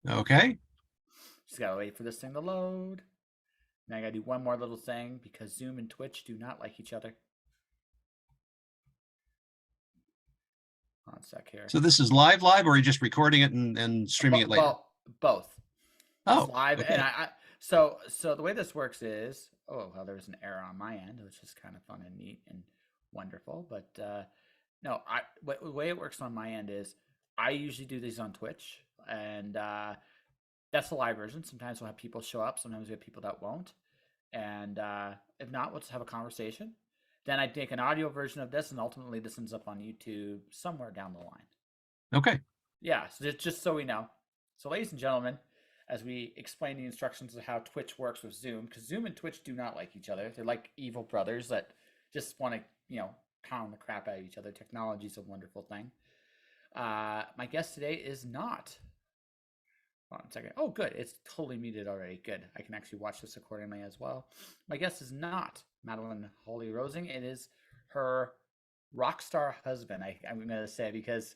Okay. Just gotta wait for this thing to load. Now I gotta do one more little thing because Zoom and Twitch do not like each other. Hold on a sec here. So this is live, or are you just recording it and streaming it later? Both. It's Oh, live, and okay. so the way this works is, oh well, there's an error on my end, which is kind of fun and neat and wonderful. But no, the way it works on my end is I usually do these on Twitch, and that's the live version. Sometimes we'll have people show up, sometimes we have people that won't, and if not, we'll just have a conversation. Then I make an audio version of this, and ultimately this ends up on YouTube somewhere down the line. Okay. Yeah, so just so we know. So, ladies and gentlemen, as we explain the instructions of how Twitch works with Zoom, because Zoom and Twitch do not like each other. They're like evil brothers that just want to, pound the crap out of each other. Technology is a wonderful thing. My guest today is not. Hold on a second. Oh, good. It's totally muted already. Good. I can actually watch this accordingly as well. My guest is not Madeleine Holly-Rosing. It is her rock star husband. I'm going to say because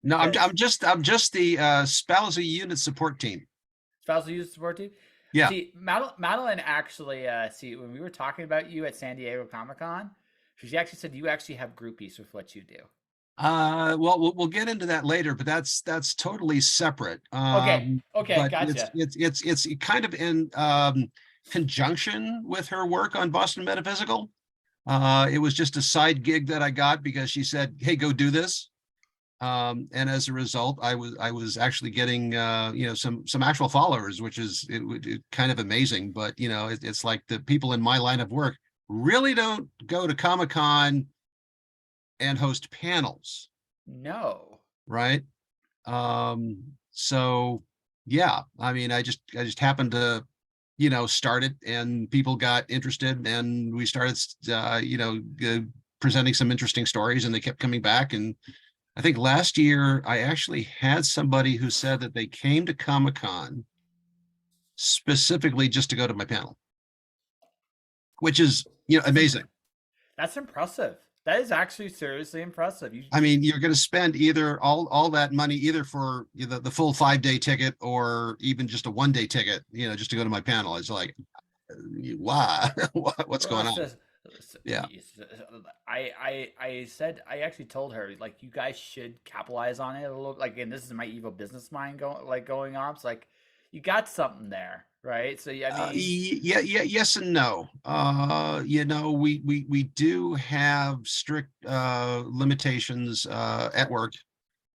No, I'm just the spousal unit support team. spousal youth support team. Yeah. See, Madeline actually, when we were talking about you at San Diego Comic-Con, she actually said you actually have groupies with what you do. Well, we'll get into that later, but that's totally separate. Okay, But gotcha. it's kind of in conjunction with her work on Boston Metaphysical. It was just a side gig that I got because she said, "Hey, go do this." And as a result, I was actually getting some actual followers, which is it kind of amazing. But it's like the people in my line of work really don't go to Comic-Con and host panels, No. right? So yeah, I mean, I just happened to start it, and people got interested, and we started presenting some interesting stories, and they kept coming back. And I think last year I actually had somebody who said that they came to Comic-Con specifically just to go to my panel, which is That's amazing. that's impressive. That is actually seriously impressive. I mean, you're going to spend either all that money either for the full 5-day ticket, or even just a 1-day ticket, just to go to my panel. It's like, why? What's going on? Yeah. I said I actually told her like you guys should capitalize on it a little. Like, and this is my evil business mind going on. It's like you got something there, right? So yeah, I mean, Yeah, yes and no. We do have strict limitations at work.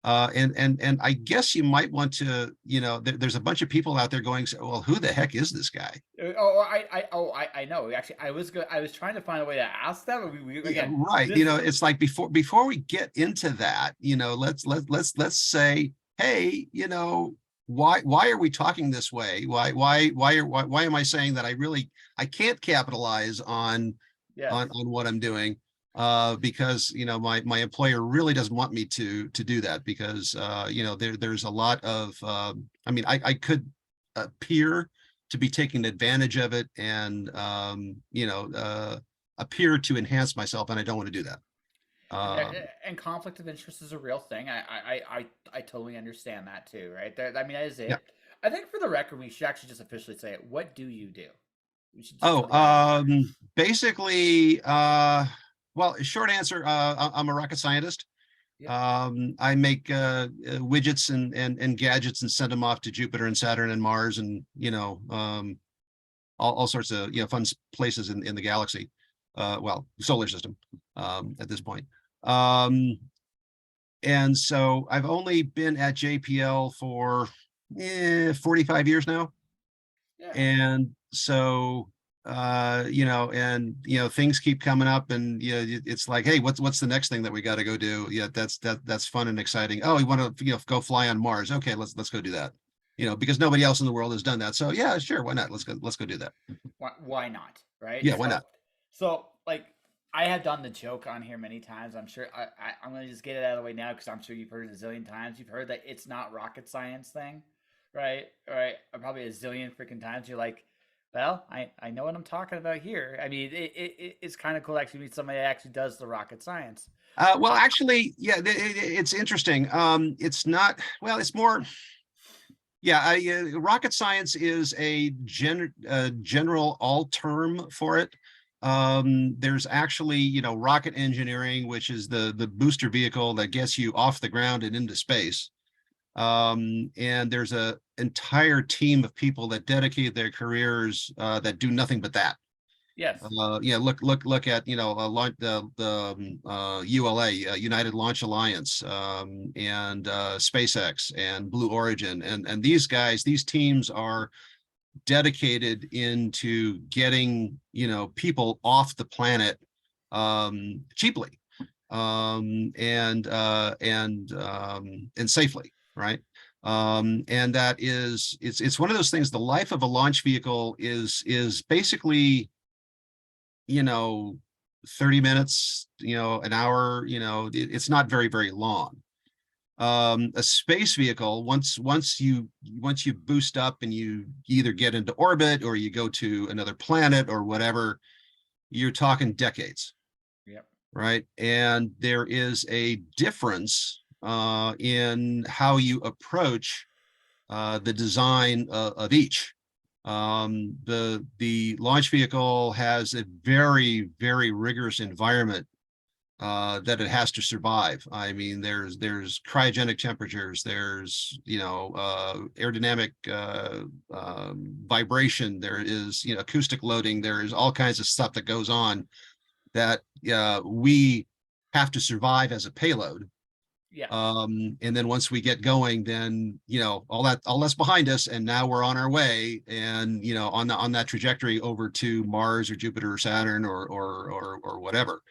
And I guess you might want to, there's a bunch of people out there going, well, who the heck is this guy? I know. Actually, I was trying to find a way to ask that, but we Yeah, again, right. It's like before we get into that, let's say, hey, why are we talking this way? Why am I saying that I can't capitalize on yes. on what I'm doing? Because my employer really doesn't want me to do that, because there's a lot of I mean, I could appear to be taking advantage of it, and appear to enhance myself, and I don't want to do that. And conflict of interest is a real thing. I totally understand that too, right? I mean, that is Yeah. it. I think for the record, we should actually just officially say it. What do you do? We should just Oh, tell the audience that. basically, well, short answer, I'm a rocket scientist. Yeah. I make widgets and gadgets and send them off to Jupiter and Saturn and Mars, and all sorts of fun places in the galaxy, well, solar system, at this point. And so I've only been at JPL for 45 years now. Yeah. And so things keep coming up, and it's like, hey, what's the next thing that we got to go do? Yeah, that's fun and exciting. Oh, you want to go fly on Mars? Okay, let's go do that. Because nobody else in the world has done that. So yeah, sure, why not? Let's go do that. Why not? Right. Yeah, why not? So like I have done the joke on here many times. I'm sure I'm going to just get it out of the way now because I'm sure you've heard it a zillion times. You've heard that it's not rocket science thing, right? Right. Probably a zillion freaking times. You're like, well, I know what I'm talking about here. I mean, it's kind of cool to actually meet somebody that actually does the rocket science. Well, actually, yeah, it's interesting. It's not, well, it's more, Yeah, rocket science is a general all term for it. There's actually, rocket engineering, which is the booster vehicle that gets you off the ground and into space. And there's a entire team of people that dedicate their careers that do nothing but that. Yes. Yeah, look at the ULA, United Launch Alliance, and SpaceX and Blue Origin, and these guys, these teams are dedicated into getting people off the planet cheaply, and safely, right? And that is it's one of those things. The life of a launch vehicle is basically, you know 30 minutes, an hour. It's not very, very long. A space vehicle, once you boost up and you either get into orbit or you go to another planet or whatever, you're talking decades. Yep. Right? And there is a difference in how you approach the design of each. The launch vehicle has a very, very rigorous environment that it has to survive. I mean, there's cryogenic temperatures, there's aerodynamic vibration, there is acoustic loading, there is all kinds of stuff that goes on that we have to survive as a payload. Yeah. And then once we get going, then all that's behind us, and now we're on our way, and on that trajectory over to Mars or Jupiter or Saturn or whatever.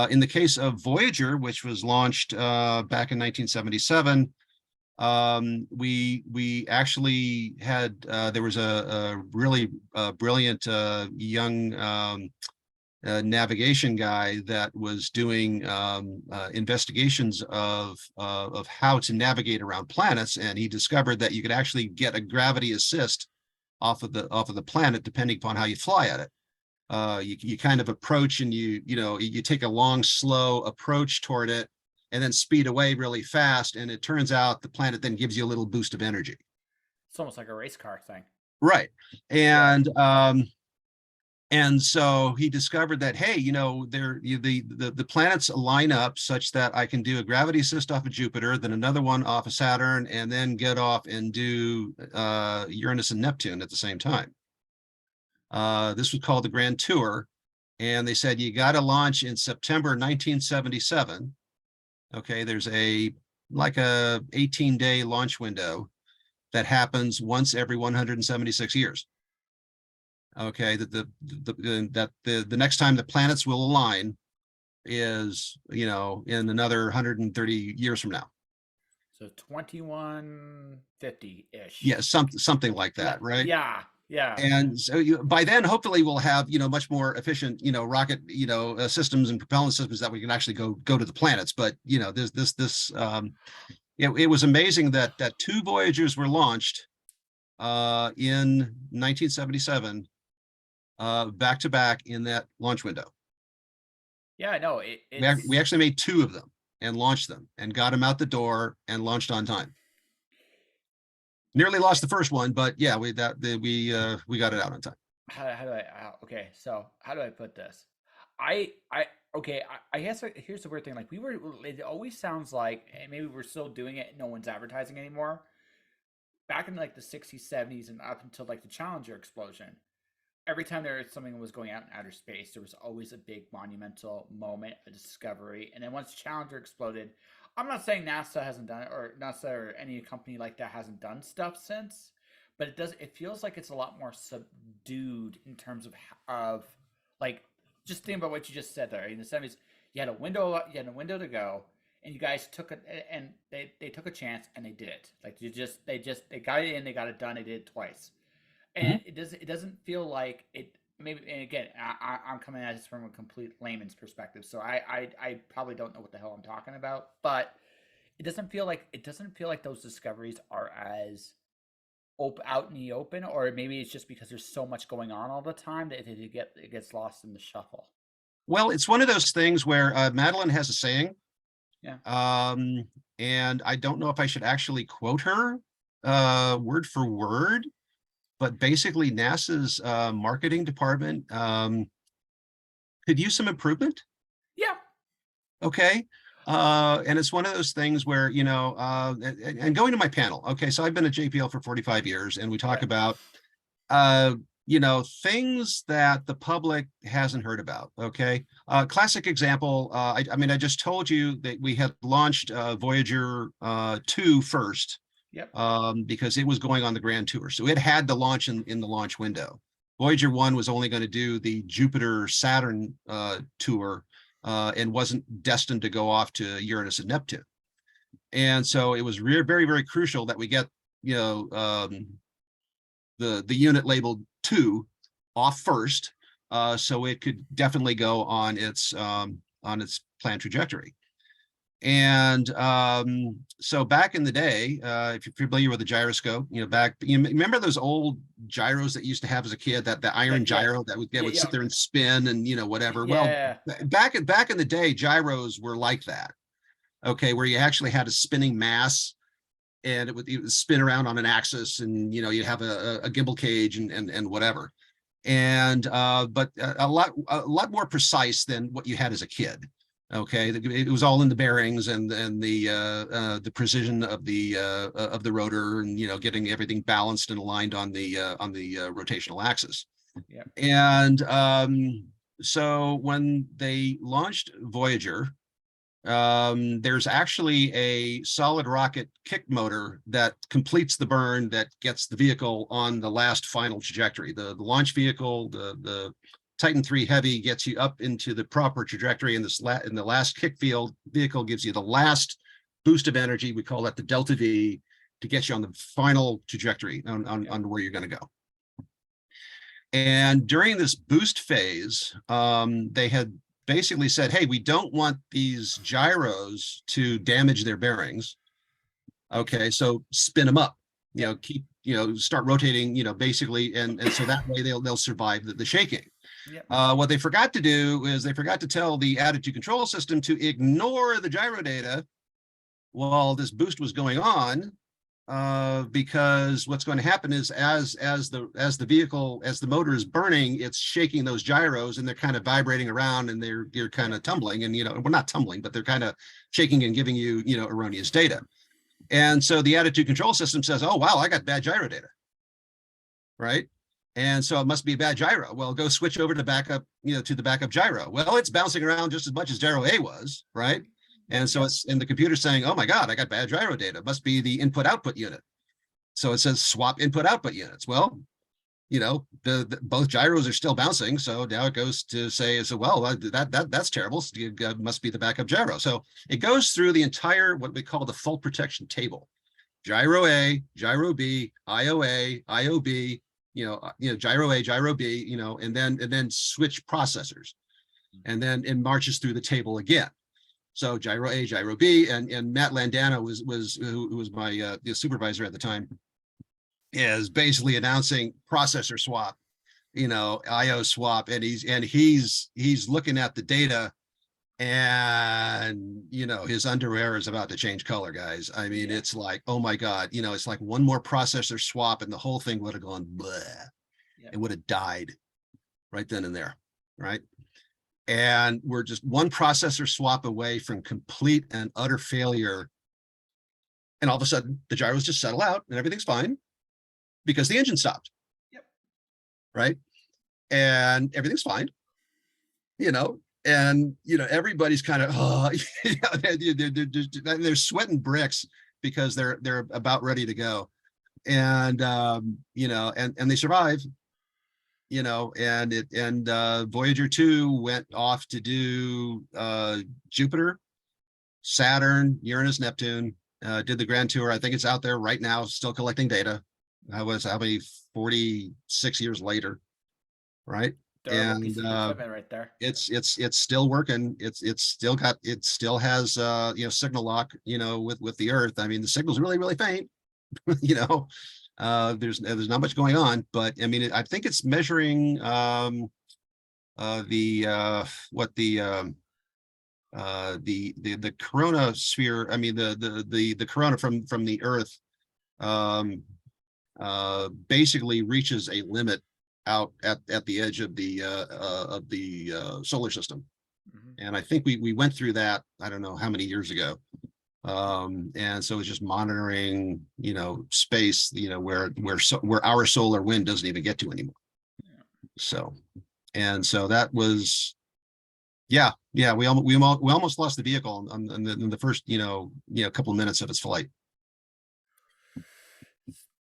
In the case of Voyager, which was launched back in 1977, we actually had there was a really brilliant young navigation guy that was doing investigations of how to navigate around planets, and he discovered that you could actually get a gravity assist off of the planet depending upon how you fly at it. You kind of approach, and you take a long, slow approach toward it, and then speed away really fast, and it turns out the planet then gives you a little boost of energy. It's almost like a race car thing. Right. Yeah. And so he discovered that, hey, the planets line up such that I can do a gravity assist off of Jupiter, then another one off of Saturn, and then get off and do Uranus and Neptune at the same time. This was called the Grand Tour, and they said you got to launch in September 1977. Okay, there's a 18-day launch window that happens once every 176 years. Okay, that the next time the planets will align is in another 130 years from now. So 2150-ish. Yeah, something like that, right? Yeah. And so by then, hopefully, we'll have much more efficient rocket systems and propellant systems that we can actually go to the planets. But it was amazing that two Voyagers were launched in 1977. Back to back in that launch window. Yeah, no, we actually made two of them and launched them and got them out the door and launched on time. Nearly lost the first one, but yeah, we got it out on time. Okay, so how do I put this? I guess here's the weird thing. Like it always sounds like, and maybe we're still doing it, no one's advertising anymore. Back in like the 60s, 70s, and up until like the Challenger explosion, every time there was something that was going out in outer space, there was always a big monumental moment, a discovery. And then once Challenger exploded, I'm not saying NASA hasn't done it, or NASA or any company like that hasn't done stuff since, but it feels like it's a lot more subdued in terms of like, just think about what you just said there. In the 70s, you had a window to go, and you guys took it, and they took a chance, and they did it. Like they got it in, they got it done, they did it twice. And it doesn't feel like it. Maybe, and again, I'm coming at this from a complete layman's perspective, so I probably don't know what the hell I'm talking about. But it doesn't feel like those discoveries are as out in the open, or maybe it's just because there's so much going on all the time that it gets lost in the shuffle. Well, it's one of those things where Madeleine has a saying. Yeah. And I don't know if I should actually quote her, word for word, but basically NASA's marketing department could use some improvement. Yeah. Okay. And it's one of those things where, and going to my panel. Okay. So I've been at JPL for 45 years, and we talk Right. about, things that the public hasn't heard about. Okay. Classic example. I mean, I just told you that we had launched Voyager 2 first, Yep. because it was going on the grand tour. So it had to launch in the launch window. Voyager 1 was only going to do the Jupiter Saturn tour, and wasn't destined to go off to Uranus and Neptune. And so it was very, very crucial that we get, the unit labeled 2 off first, so it could definitely go on its planned trajectory. And so back in the day, if you're familiar with the gyroscope, you remember those old gyros that you used to have as a kid, that the iron gyro that would sit there and spin and whatever. Well, Yeah. back in the day, gyros were like that. Okay, where you actually had a spinning mass, and it would spin around on an axis, and you'd have a gimbal cage and whatever. And but a lot more precise than what you had as a kid. Okay, it was all in the bearings and the precision of the rotor, and getting everything balanced and aligned on the rotational axis. Yep. And so when they launched Voyager, there's actually a solid rocket kick motor that completes the burn, that gets the vehicle on the last final trajectory. The launch vehicle, the Titan III Heavy, gets you up into the proper trajectory, and in the last kick vehicle gives you the last boost of energy. We call that the Delta V, to get you on the final trajectory on where you're going to go. And during this boost phase, they had basically said, hey, we don't want these gyros to damage their bearings. Okay, so spin them up, keep, start rotating, basically, and so that way they'll survive the shaking. Yep. What they forgot to do is they forgot to tell the attitude control system to ignore the gyro data while this boost was going on, because what's going to happen is as the motor is burning, it's shaking those gyros, and they're kind of vibrating around, and you're kind of tumbling, and we're not tumbling, but they're kind of shaking and giving you erroneous data. And so the attitude control system says, oh wow, I got bad gyro data, right? And so it must be a bad gyro. Well, go switch over to backup, to the backup gyro. Well, it's bouncing around just as much as gyro A was, right? And so it's in the computer saying, oh my God, I got bad gyro data. Must be the input output unit. So it says swap input output units. Well, both gyros are still bouncing. So now it goes to say, well, that's terrible. It must be the backup gyro. So it goes through the entire, what we call the fault protection table: gyro A, gyro B, IOA, IOB, gyro A, gyro B, and then switch processors. And then it marches through the table again. So gyro A, gyro B, and Matt Landana who was my supervisor at the time, is basically announcing processor swap, IO swap, and he's looking at the data, and his underwear is about to change color, guys. I mean, it's like, oh my God, it's like one more processor swap, and the whole thing would have gone bleh. It would have died right then and there, right? And we're just one processor swap away from complete and utter failure. And all of a sudden, the gyros just settle out and everything's fine because the engine stopped. Yep. Right. And everything's fine, and, everybody's kind of, they're sweating bricks because they're about ready to go. And, and they survive. And Voyager 2 went off to do Jupiter, Saturn, Uranus, Neptune, did the grand tour. I think it's out there right now, still collecting data. How many 46 years later, right? Durable And piece of equipment right there. it's still working. It still has signal lock, with the Earth. I mean, the signal's really, really faint, there's not much going on, but I mean, I think it's measuring the corona sphere. I mean, the corona from the Earth um, basically reaches a limit out at the edge of the solar system. Mhm. And I think we went through that, I don't know how many years ago. And so it's just monitoring, space, where our solar wind doesn't even get to anymore. Yeah. So, and so that was, yeah, we almost lost the vehicle in the first, couple of minutes of its flight.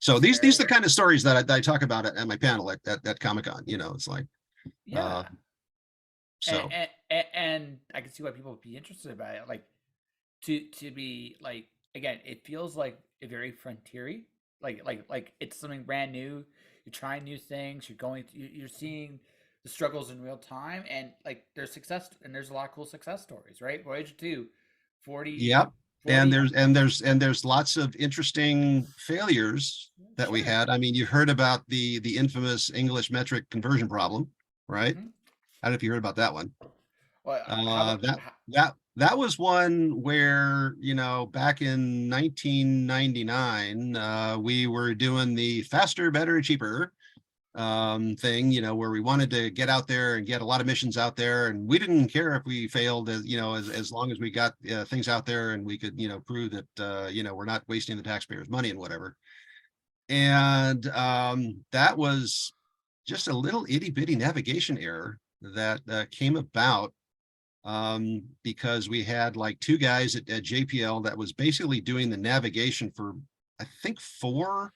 So these are the Scary. kind of stories that I talk about at my panel at Comic-Con. It's like, uh, Yeah. and, so and I can see why people would be interested about it. Like to be like again, it feels like a very frontiery. Like it's something brand new. You're trying new things. You're seeing the struggles in real time, and like there's success, and there's a lot of cool success stories, right? Voyager 2, 40, yep. And 40. there's lots of interesting failures that we Sure. had. I mean, you heard about the infamous English metric conversion problem, right? Hmm. I don't know if you heard about that one. Well, how Uh, about that that was one where, back in 1999, we were doing the faster, better, cheaper thing, where we wanted to get out there and get a lot of missions out there, and we didn't care if we failed, as long as we got things out there and we could, prove that we're not wasting the taxpayers' money and whatever. And that was just a little itty bitty navigation error that came about because we had like two guys at JPL that was basically doing the navigation for, I think, four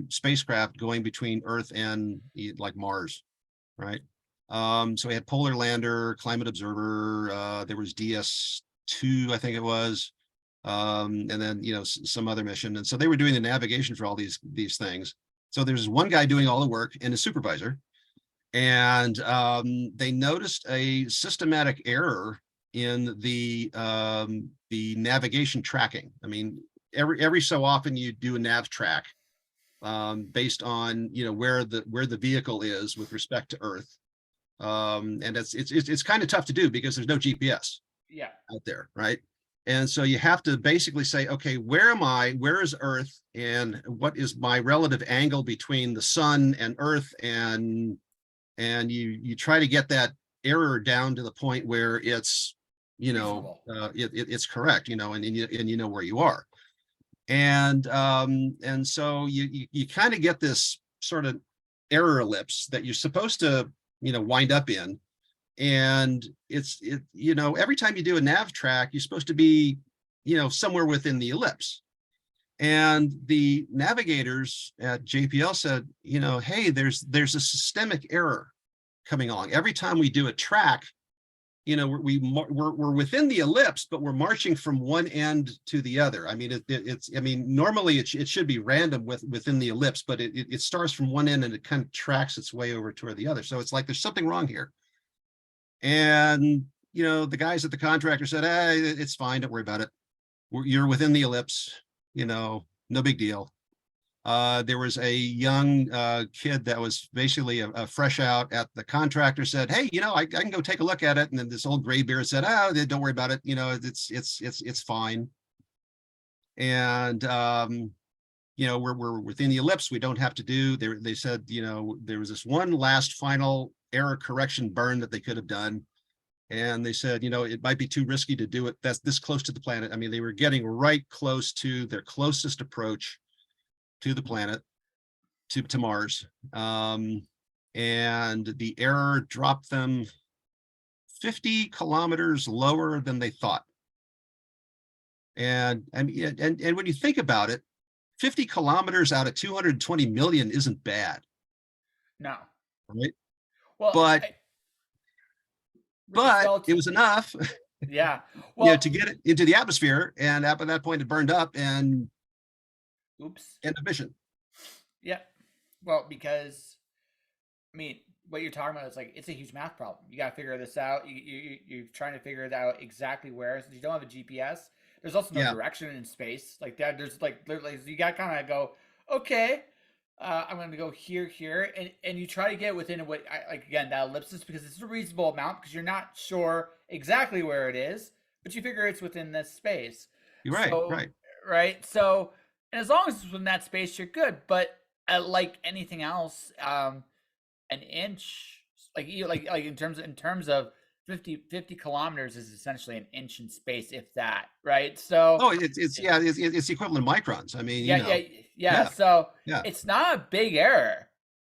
spacecraft going between Earth and like Mars, right? So we had Polar Lander, Climate Observer, there was DS2, I think it was, and then some other mission, and so they were doing the navigation for all these things. So there's one guy doing all the work and a supervisor, and they noticed a systematic error in the navigation tracking. I mean, every so often you do a nav track based on where the vehicle is with respect to Earth, and it's kind of tough to do because there's no GPS Yeah. out there, right? And so you have to basically say, okay, where am I? Where is Earth? And what is my relative angle between the sun and Earth? And you try to get that error down to the point where it's Reasonable. it's correct, and you know where you are. And so you kind of get this sort of error ellipse that you're supposed to wind up in. And every time you do a nav track, you're supposed to be somewhere within the ellipse. And the navigators at JPL said, hey, there's a systemic error coming along. Every time we do a track, we're within the ellipse, but we're marching from one end to the other. I mean, normally it should be random within the ellipse, but it starts from one end and it kind of tracks its way over toward the other. So it's like there's something wrong here. And the guys at the contractor said, hey, it's fine, don't worry about it. You're within the ellipse, no big deal. There was a young kid that was basically a fresh out at the contractor, said, hey, I can go take a look at it. And then this old gray beard said, oh, don't worry about it. It's fine. And we're within the ellipse. We don't have to do there. They said, there was this one last final error correction burn that they could have done. And they said, it might be too risky to do it. That's this close to the planet. I mean, they were getting right close to their closest approach to the planet, to Mars. And the error dropped them 50 kilometers lower than they thought. And when you think about it, 50 kilometers out of 220 million isn't bad, No. right? Well, But it's it was relative. enough, Yeah. Well, to get it into the atmosphere, and at that point it burned up and oops. end of mission. Yeah. Well, because I mean, what you're talking about is like it's a huge math problem. You got to figure this out. You're trying to figure it out exactly where. Since you don't have a GPS, there's also no Yeah, direction in space like that. There's like literally you got to kind of go, okay, I'm going to go here, and you try to get within what like again that ellipsis because it's a reasonable amount because you're not sure exactly where it is, but you figure it's within this space. you're right, So right. right, so And as long as it's within that space, you're good. But like anything else, an inch, like in terms of 50 kilometers is essentially an inch in space, if that, right? So Oh, it's equivalent of microns. I mean, yeah, yeah, yeah. yeah, So yeah. it's not a big error,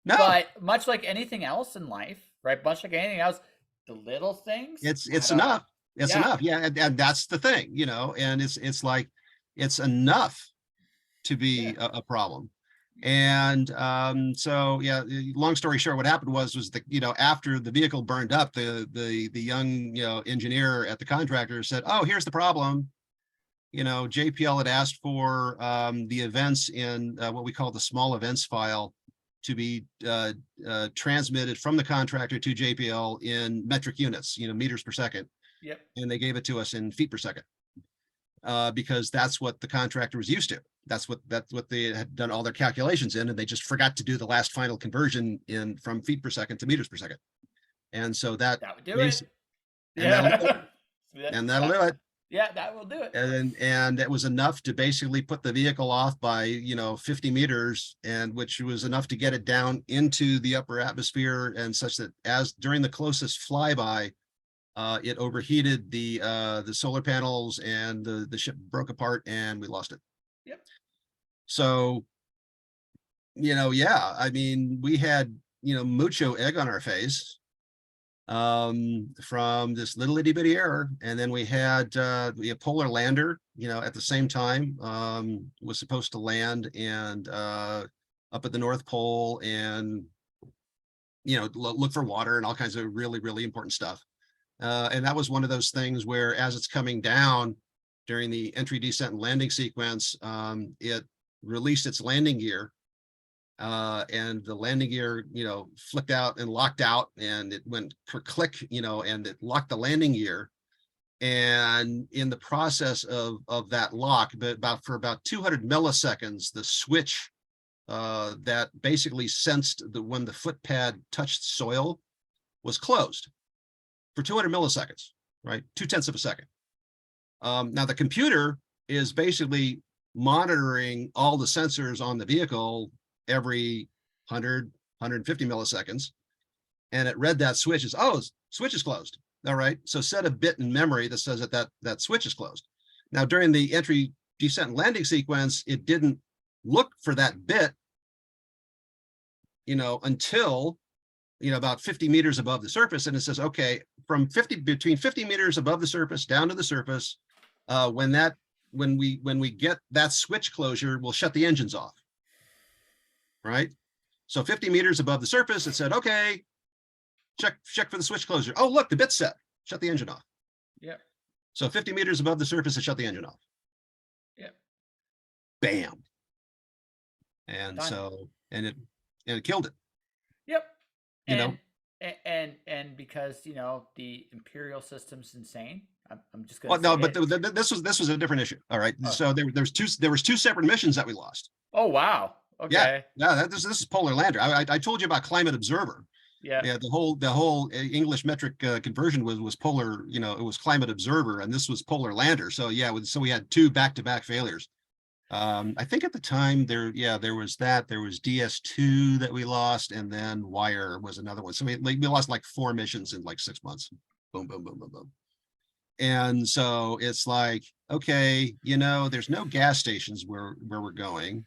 No, but much like anything else in life, right? Much like anything else, the little things it's add up. enough. It's Yeah, enough. Yeah, and that's the thing, and it's like it's enough to yeah, be a problem. And so yeah, long story short, what happened was the after the vehicle burned up, the young engineer at the contractor said, "Oh, here's the problem. JPL had asked for the events in what we call the small events file to be transmitted from the contractor to JPL in metric units, meters per second, yep, and they gave it to us in feet per second because that's what the contractor was used to. That's what they had done all their calculations in, and they just forgot to do the last final conversion in from feet per second to meters per second. And so that that would do it. base and that'll do it, Yeah, and that'll do it. yeah, that will do it. And it was enough to basically put the vehicle off by 50 meters, and which was enough to get it down into the upper atmosphere, and such that as during the closest flyby, it overheated the solar panels, and the ship broke apart and we lost it. Yep. So yeah, I mean, we had mucho egg on our face from this little itty bitty error. And then we had a polar lander, at the same time, was supposed to land and up at the North Pole, and look for water and all kinds of really, really important stuff. And that was one of those things where, as it's coming down during the entry, descent, and landing sequence, it released its landing gear, and the landing gear, flicked out and locked out, and it went click, and it locked the landing gear. And in the process of that lock, but for about 200 milliseconds, the switch that basically sensed when the foot pad touched soil was closed for 200 milliseconds, right? 0.2 of a second. Now the computer is basically monitoring all the sensors on the vehicle every 100, 150 milliseconds. And it read that switch as, oh, switch is closed. All right. So set a bit in memory that says that switch is closed. Now, during the entry, descent, and landing sequence, it didn't look for that bit, until, about 50 meters above the surface. And it says, okay, between 50 meters above the surface down to the surface, when we get that switch closure, we'll shut the engines off. Right. So 50 meters above the surface, it said, okay, check for the switch closure. Oh, look, the bit's set. Shut the engine off. Yep. So 50 meters above the surface, it shut the engine off. Yep. Bam. And Done. so, and it killed it. Yep. You know? And because the imperial system's insane. I'm just Well, gonna no, say but it. this was a different issue. All right. Oh. So there was two separate missions that we lost. Oh wow. Yeah. Okay. Yeah. This is Polar Lander. I told you about Climate Observer. Yeah. Yeah. The whole English metric conversion was Polar. It was Climate Observer, and this was Polar Lander. So yeah. So we had two back-to-back failures. I think at the time there was DS2 that we lost, and then Wire was another one. So we lost like 4 missions in like 6 months. Boom, boom, boom, boom, boom. And so it's like, okay, there's no gas stations where we're going.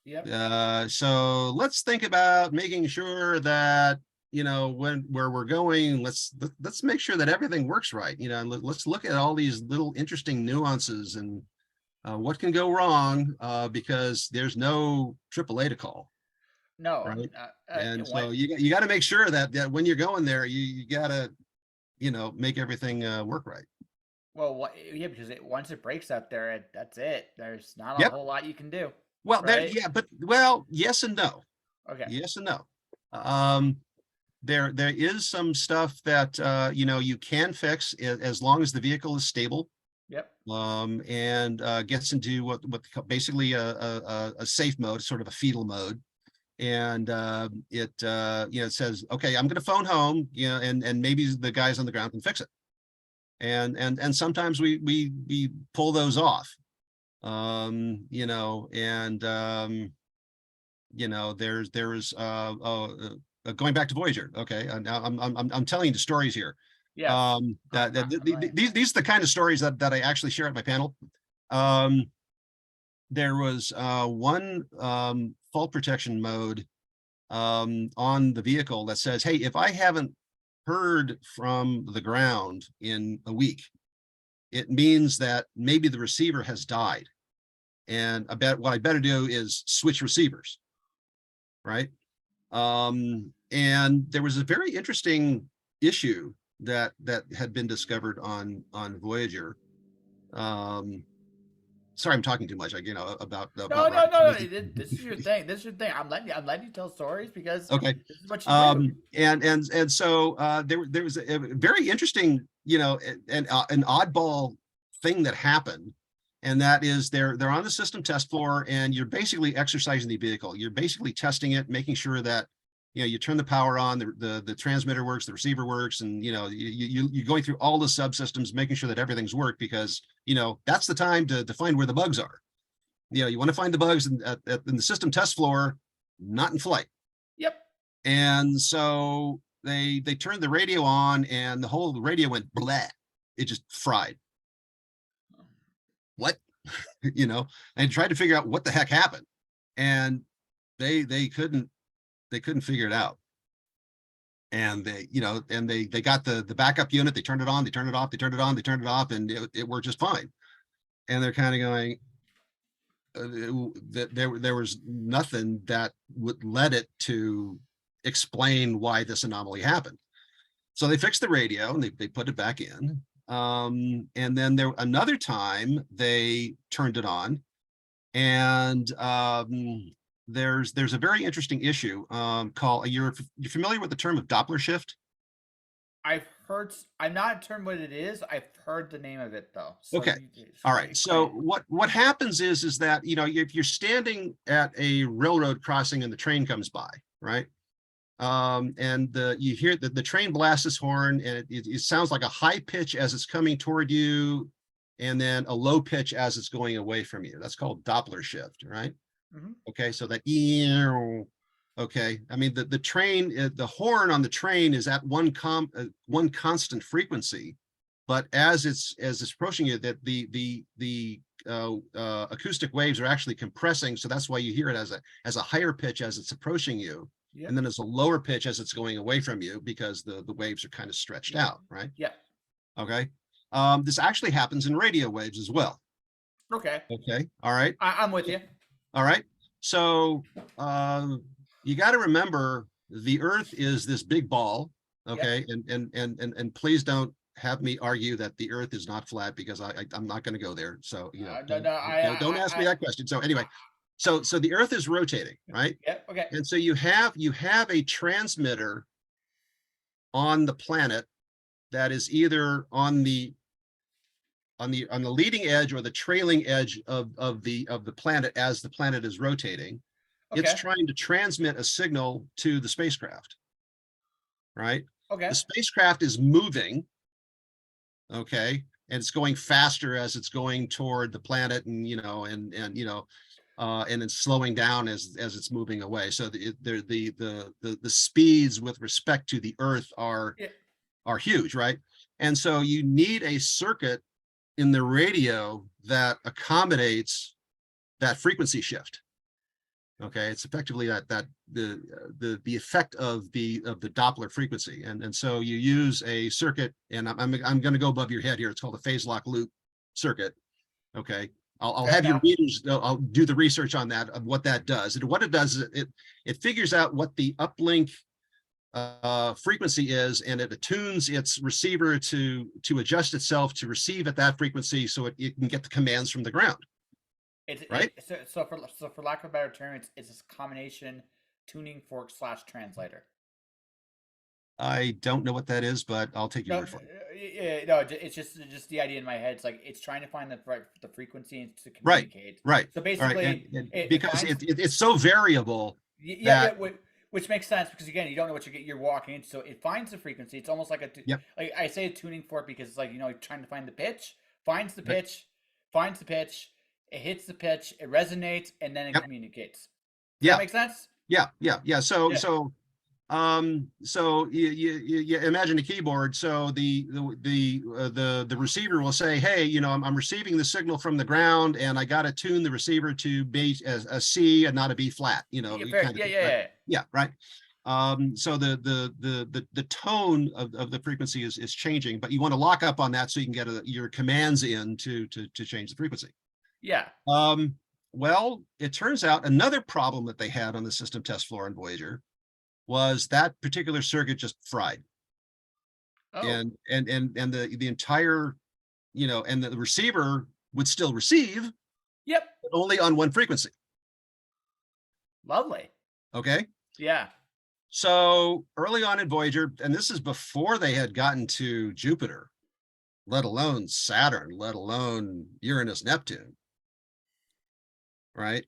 Yep. So let's think about making sure that where we're going, let's make sure that everything works right. Let's look at all these little interesting nuances and what can go wrong, because there's no AAA to call, No. right? And What? so you got to make sure that when you're going there, you got to make everything work right. Well, yeah, because once it breaks out there, that's it. There's not a Yep. whole lot you can do. Well, right? yes and no. Okay. Yes and no. There is some stuff that you can fix as long as the vehicle is stable. Yep. And gets into what basically a safe mode, sort of a fetal mode. And it says, okay, I'm going to phone home, and maybe the guys on the ground can fix it. And sometimes we pull those off. You know, and there's going back to Voyager. Okay, now I'm telling you the stories here. Yes. These are the kind of stories that I actually share at my panel. Um, there was one fault protection mode on the vehicle that says, hey, if I haven't heard from the ground in a week, it means that maybe the receiver has died. And what I better do is switch receivers, right? And there was a very interesting issue that had been discovered on Voyager. Um, Sorry, I'm talking too much. No, About no, rocket no, fuels. no. This is your thing. This is your thing. I'm letting you tell stories because Okay. this is what you do. And so there was a very interesting, an oddball thing that happened, and that is they're on the system test floor, and you're basically exercising the vehicle. You're basically testing it, making sure that you turn the power on, the transmitter works, the receiver works, and you're going through all the subsystems, making sure that everything's worked, because that's the time to find where the bugs are. You want to find the bugs in the system test floor, not in flight. Yep. And so they turned the radio on, and the whole radio went blah. It just fried. What? And tried to figure out what the heck happened. And they couldn't figure it out. And they got the backup unit, they turned it on, they turned it off, they turned it on, they turned it off, and it worked just fine. And they're kind of going, that there was nothing that would led it to explain why this anomaly happened. So they fixed the radio and they put it back in. And then another time they turned it on, and there's a very interesting issue called, you're familiar with the term of Doppler shift? I've heard. I'm not certain what it is. I've heard the name of it though. So Okay. All right. So what happens is that if you're standing at a railroad crossing and the train comes by, right? And you hear the train blasts its horn, and it sounds like a high pitch as it's coming toward you, and then a low pitch as it's going away from you. That's called Doppler shift, right? Mm-hmm. Okay, so that okay. I mean, the train, the horn on the train is at one constant frequency, but as it's approaching you, that the acoustic waves are actually compressing, so that's why you hear it as a higher pitch as it's approaching you, Yep. and then as a lower pitch as it's going away from you, because the waves are kind of stretched out, right? Yeah. Okay. This actually happens in radio waves as well. Okay. Okay. All right. I'm with you. All right. So you got to remember, the Earth is this big ball. Okay. Yep. And please don't have me argue that the Earth is not flat, because I'm not going to go there. So don't ask me that question. So anyway, so the Earth is rotating, right? Yeah. Okay. And so you have a transmitter on the planet that is either on the leading edge or the trailing edge of the planet as the planet is rotating. Okay. It's trying to transmit a signal to the spacecraft, right? Okay. The spacecraft is moving, okay, and it's going faster as it's going toward the planet, and and it's slowing down as it's moving away. So the speeds with respect to the Earth are huge, right? And so you need a circuit in the radio that accommodates that frequency shift. Okay, it's effectively the effect of the Doppler frequency, and so you use a circuit, and I'm going to go above your head here. It's called a phase lock loop circuit. Okay, I'll have your readers. I'll do the research on that, of what that does. And what it does is it figures out what the uplink frequency is, and it attunes its receiver to adjust itself to receive at that frequency, so it can get the commands from the ground. Right. So for lack of a better term, it's this combination tuning fork / translator. I don't know what that is, but I'll take your word for it. No, it's just the idea in my head. It's like it's trying to find the frequency to communicate. Right. So basically, because it's so variable. Yeah, which makes sense, because again, you don't know what you're walking into. So it finds the frequency. It's almost like like I say a tuning fork, because it's like trying to find the pitch, finds the pitch, finds the pitch, it hits the pitch, it resonates, and then it Yep. communicates. Does that Yeah. make sense? Yeah. So, Yeah. you imagine a keyboard. So the receiver will say, "Hey, I'm receiving the signal from the ground, and I got to tune the receiver to be as a C and not a B flat." Yeah, You fair. kind of Yeah, thing, yeah, right? yeah. Yeah, right. So the tone of the frequency is changing, but you want to lock up on that so you can get your commands in to change the frequency. Yeah. Well, it turns out another problem that they had on the system test floor in Voyager was that particular circuit just fried, Oh, and the entire, and the receiver would still receive, yep. but only on one frequency. Lovely. Okay. Yeah. So early on in Voyager, and this is before they had gotten to Jupiter, let alone Saturn, let alone Uranus, Neptune, right?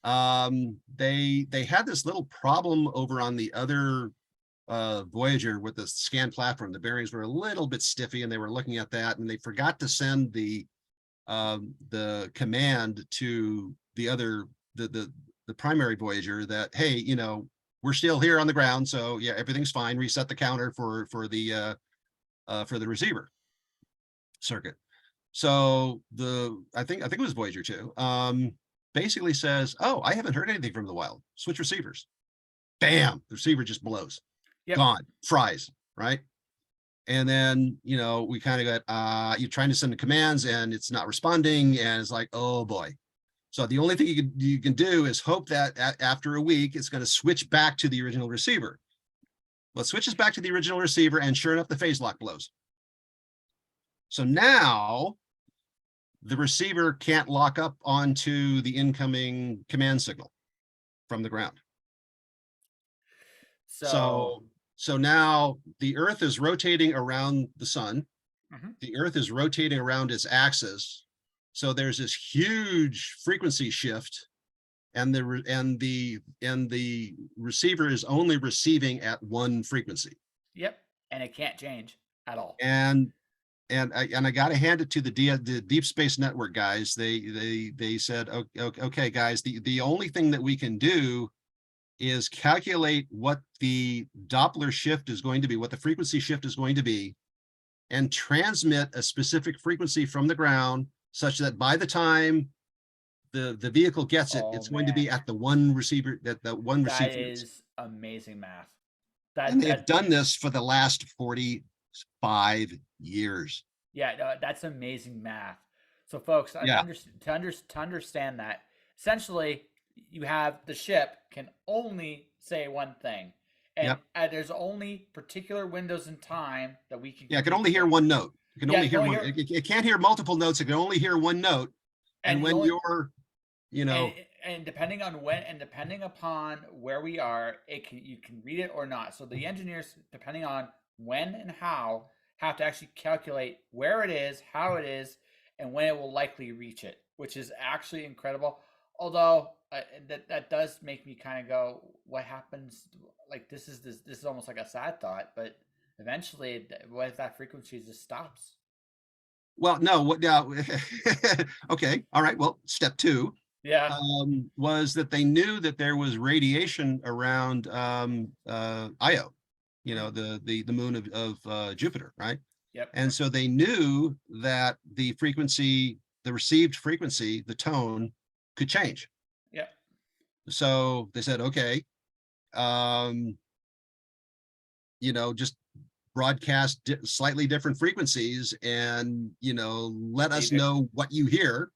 They had this little problem over on the other Voyager with the scan platform. The bearings were a little bit stiffy, and they were looking at that, and they forgot to send the command to the other the primary Voyager that, hey, we're still here on the ground, so yeah, everything's fine. Reset the counter for the receiver circuit. So I think it was Voyager 2, basically says, "Oh, I haven't heard anything from the wild. Switch receivers." Bam, the receiver just blows, Yep. gone, fries, right? And then, we kind of got, you're trying to send the commands and it's not responding, and it's like, oh boy. So the only thing you can do is hope that after a week it's going to switch back to the original receiver. Well, it switches back to the original receiver, and sure enough, the phase lock blows. So now the receiver can't lock up onto the incoming command signal from the ground. So, So now the Earth is rotating around the sun. mhm. The Earth is rotating around its axis. So there's this huge frequency shift, and the receiver is only receiving at one frequency. Yep. And it can't change at all. And I got to hand it to the Deep Space Network guys. They said, okay, guys, the only thing that we can do is calculate what the Doppler shift is going to be, what the frequency shift is going to be, and transmit a specific frequency from the ground such that by the time the vehicle gets it, Oh it's going to be man, at the one receiver, that the one that received frequency. is amazing math. And That they have that done this for the last 45 years. Yeah, no, that's amazing math. So, folks, Yeah. to understand that, essentially, you have the ship can only say one thing, and Yep. there's only particular windows in time that we can Yeah. It can only communicate. hear one note. It can Yeah, only you can hear only one. hear, It can't hear multiple notes. It can only hear one note. And and you when only you're, you and know, depending on when and depending upon where we are, you can read it or not. So the engineers, depending on when and how, have to actually calculate where it is, how it is, and when it will likely reach it, which is actually incredible. Although that does make me kind of go, what happens? Like this is almost like a sad thought, but eventually, what if that frequency just stops? well, no, what now? Okay. All right. Well, step two Yeah. was that they knew that there was radiation around Io, Mhm. the moon of Jupiter, right? Yep. And so they knew that the received frequency, the tone could change. Yep. So they said, okay, um, just broadcast slightly different frequencies, and let They us ver- know what you hear,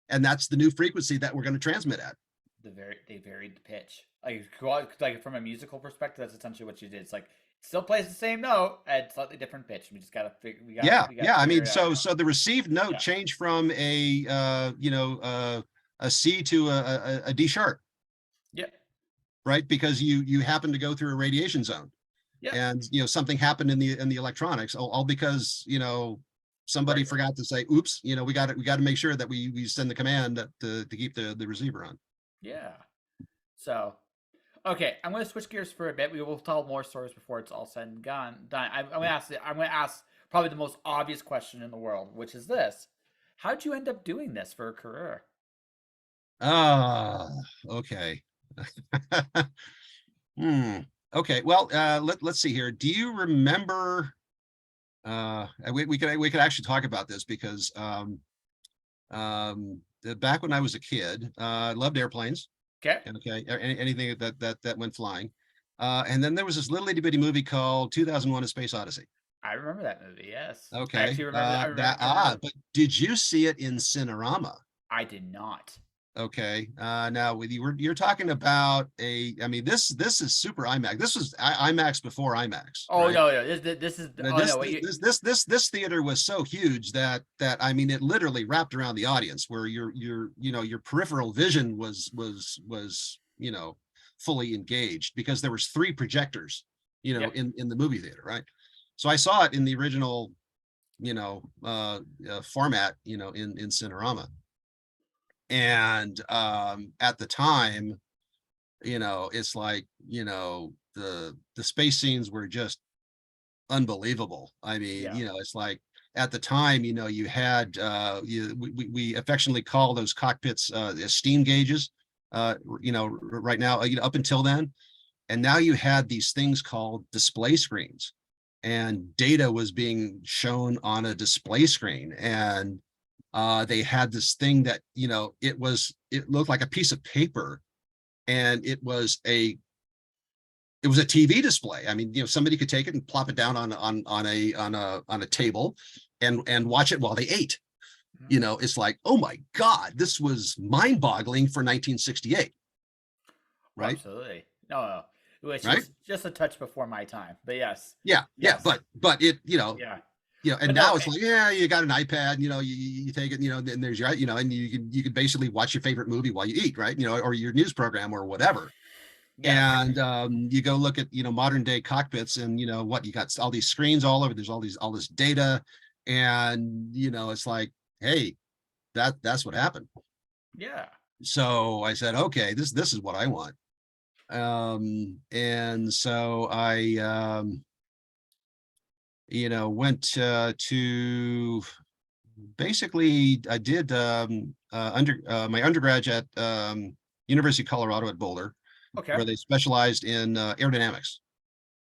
and that's the new frequency that we're going to transmit at. they varied the pitch. Like from a musical perspective, that's essentially what you did. It's like it still plays the same note at slightly different pitch. We just gotta figure Yeah, we gotta yeah. I figure mean, it out. so the received note Yeah. changed from a C to a D sharp, Yep. right? Because you happen to go through a radiation zone, Yep. and something happened in the electronics, all because somebody Right. forgot to say, oops, we got to make sure that we send the command to keep the receiver on. Yeah. So okay, I'm gonna switch gears for a bit. We will tell more stories before it's all said and done. I'm gonna ask. I'm gonna ask probably the most obvious question in the world, which is this: How'd you end up doing this for a career? Ah, okay. Hmm. Okay. Well, let's see here. Do you remember? We could actually talk about this because back when I was a kid, I loved airplanes. Okay. Okay, anything that went flying. And then there was this little itty bitty movie called 2001: A Space Odyssey. I remember that movie. Yes. I Okay, actually remember. but did you see it in Cinerama? I did not. Okay, now with you're talking about I mean, this is super IMAX. This was IMAX before IMAX, Oh right? no, no. This is. Now, Oh no. What you? this theater was so huge that I mean, it literally wrapped around the audience, where your peripheral vision was fully engaged, because there was three projectors Yep. in the movie theater, right? So I saw it in the original format, in Cinerama. And at the time, it's like, the space scenes were just unbelievable. I mean, Yeah. it's like, at the time, you had we affectionately call those cockpits steam gauges, right now, up until then. And now you had these things called display screens, and data was being shown on a display screen. And they had this thing that, it looked like a piece of paper, and it was a TV display. I mean, somebody could take it and plop it down on a table and watch it while they ate. Mhm. It's like, oh my God, this was mind-boggling for 1968, Oh, right? absolutely. No, no. Which Right? is just a touch before my time. But yes. Yeah, yeah, Yes. but it, Yeah. and But no. now it's like, yeah, you got an iPad, you take it, and there's your, and you can basically watch your favorite movie while you eat, right? Or your news program or whatever. Yes. And you go look at modern day cockpits, and what, you got all these screens all over, there's all this data. And it's like, hey, that's what happened. Yeah. So I said, okay, this is what I want. And so I went to, basically, I did my undergrad at University of Colorado at Boulder, Okay. where they specialized in aerodynamics.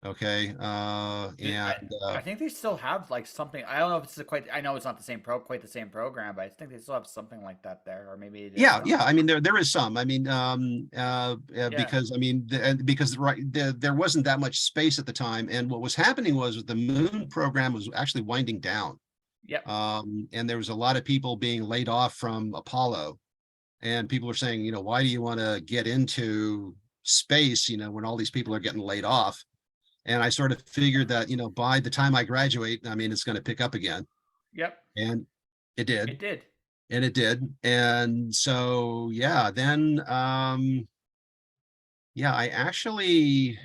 Okay. Dude, I And I think they still have like something. I don't know if it's quite. I know it's not the same quite the same program, but I think they still have something like that there, or maybe it is yeah, now. yeah. I mean, there is some. I mean, Yeah. because I mean, because there wasn't that much space at the time, and what was happening was the moon program was actually winding down. Yep. And there was a lot of people being laid off from Apollo, and people were saying, why do you want to get into space, when all these people are getting laid off? And I sort of figured that, by the time I graduate, I mean, it's going to pick up again. Yep. And it did. It did. And it did. And so, yeah, then, yeah, I actually,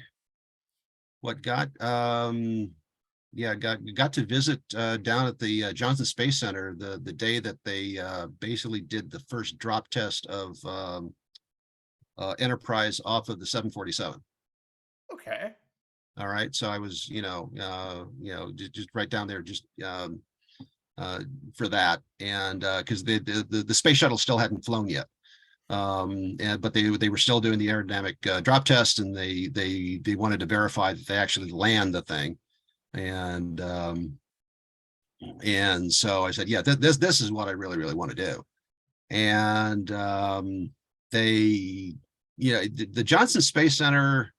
what got, yeah, got to visit down at the Johnson Space Center the day that they basically did the first drop test of Enterprise off of the 747. Okay. All right, so I was, just right down there, just for that. And because the space shuttle still hadn't flown yet, but they were still doing the aerodynamic drop test, and they wanted to verify that they actually land the thing. And so I said, yeah, this is what I really want to do. And they, the Johnson Space Center,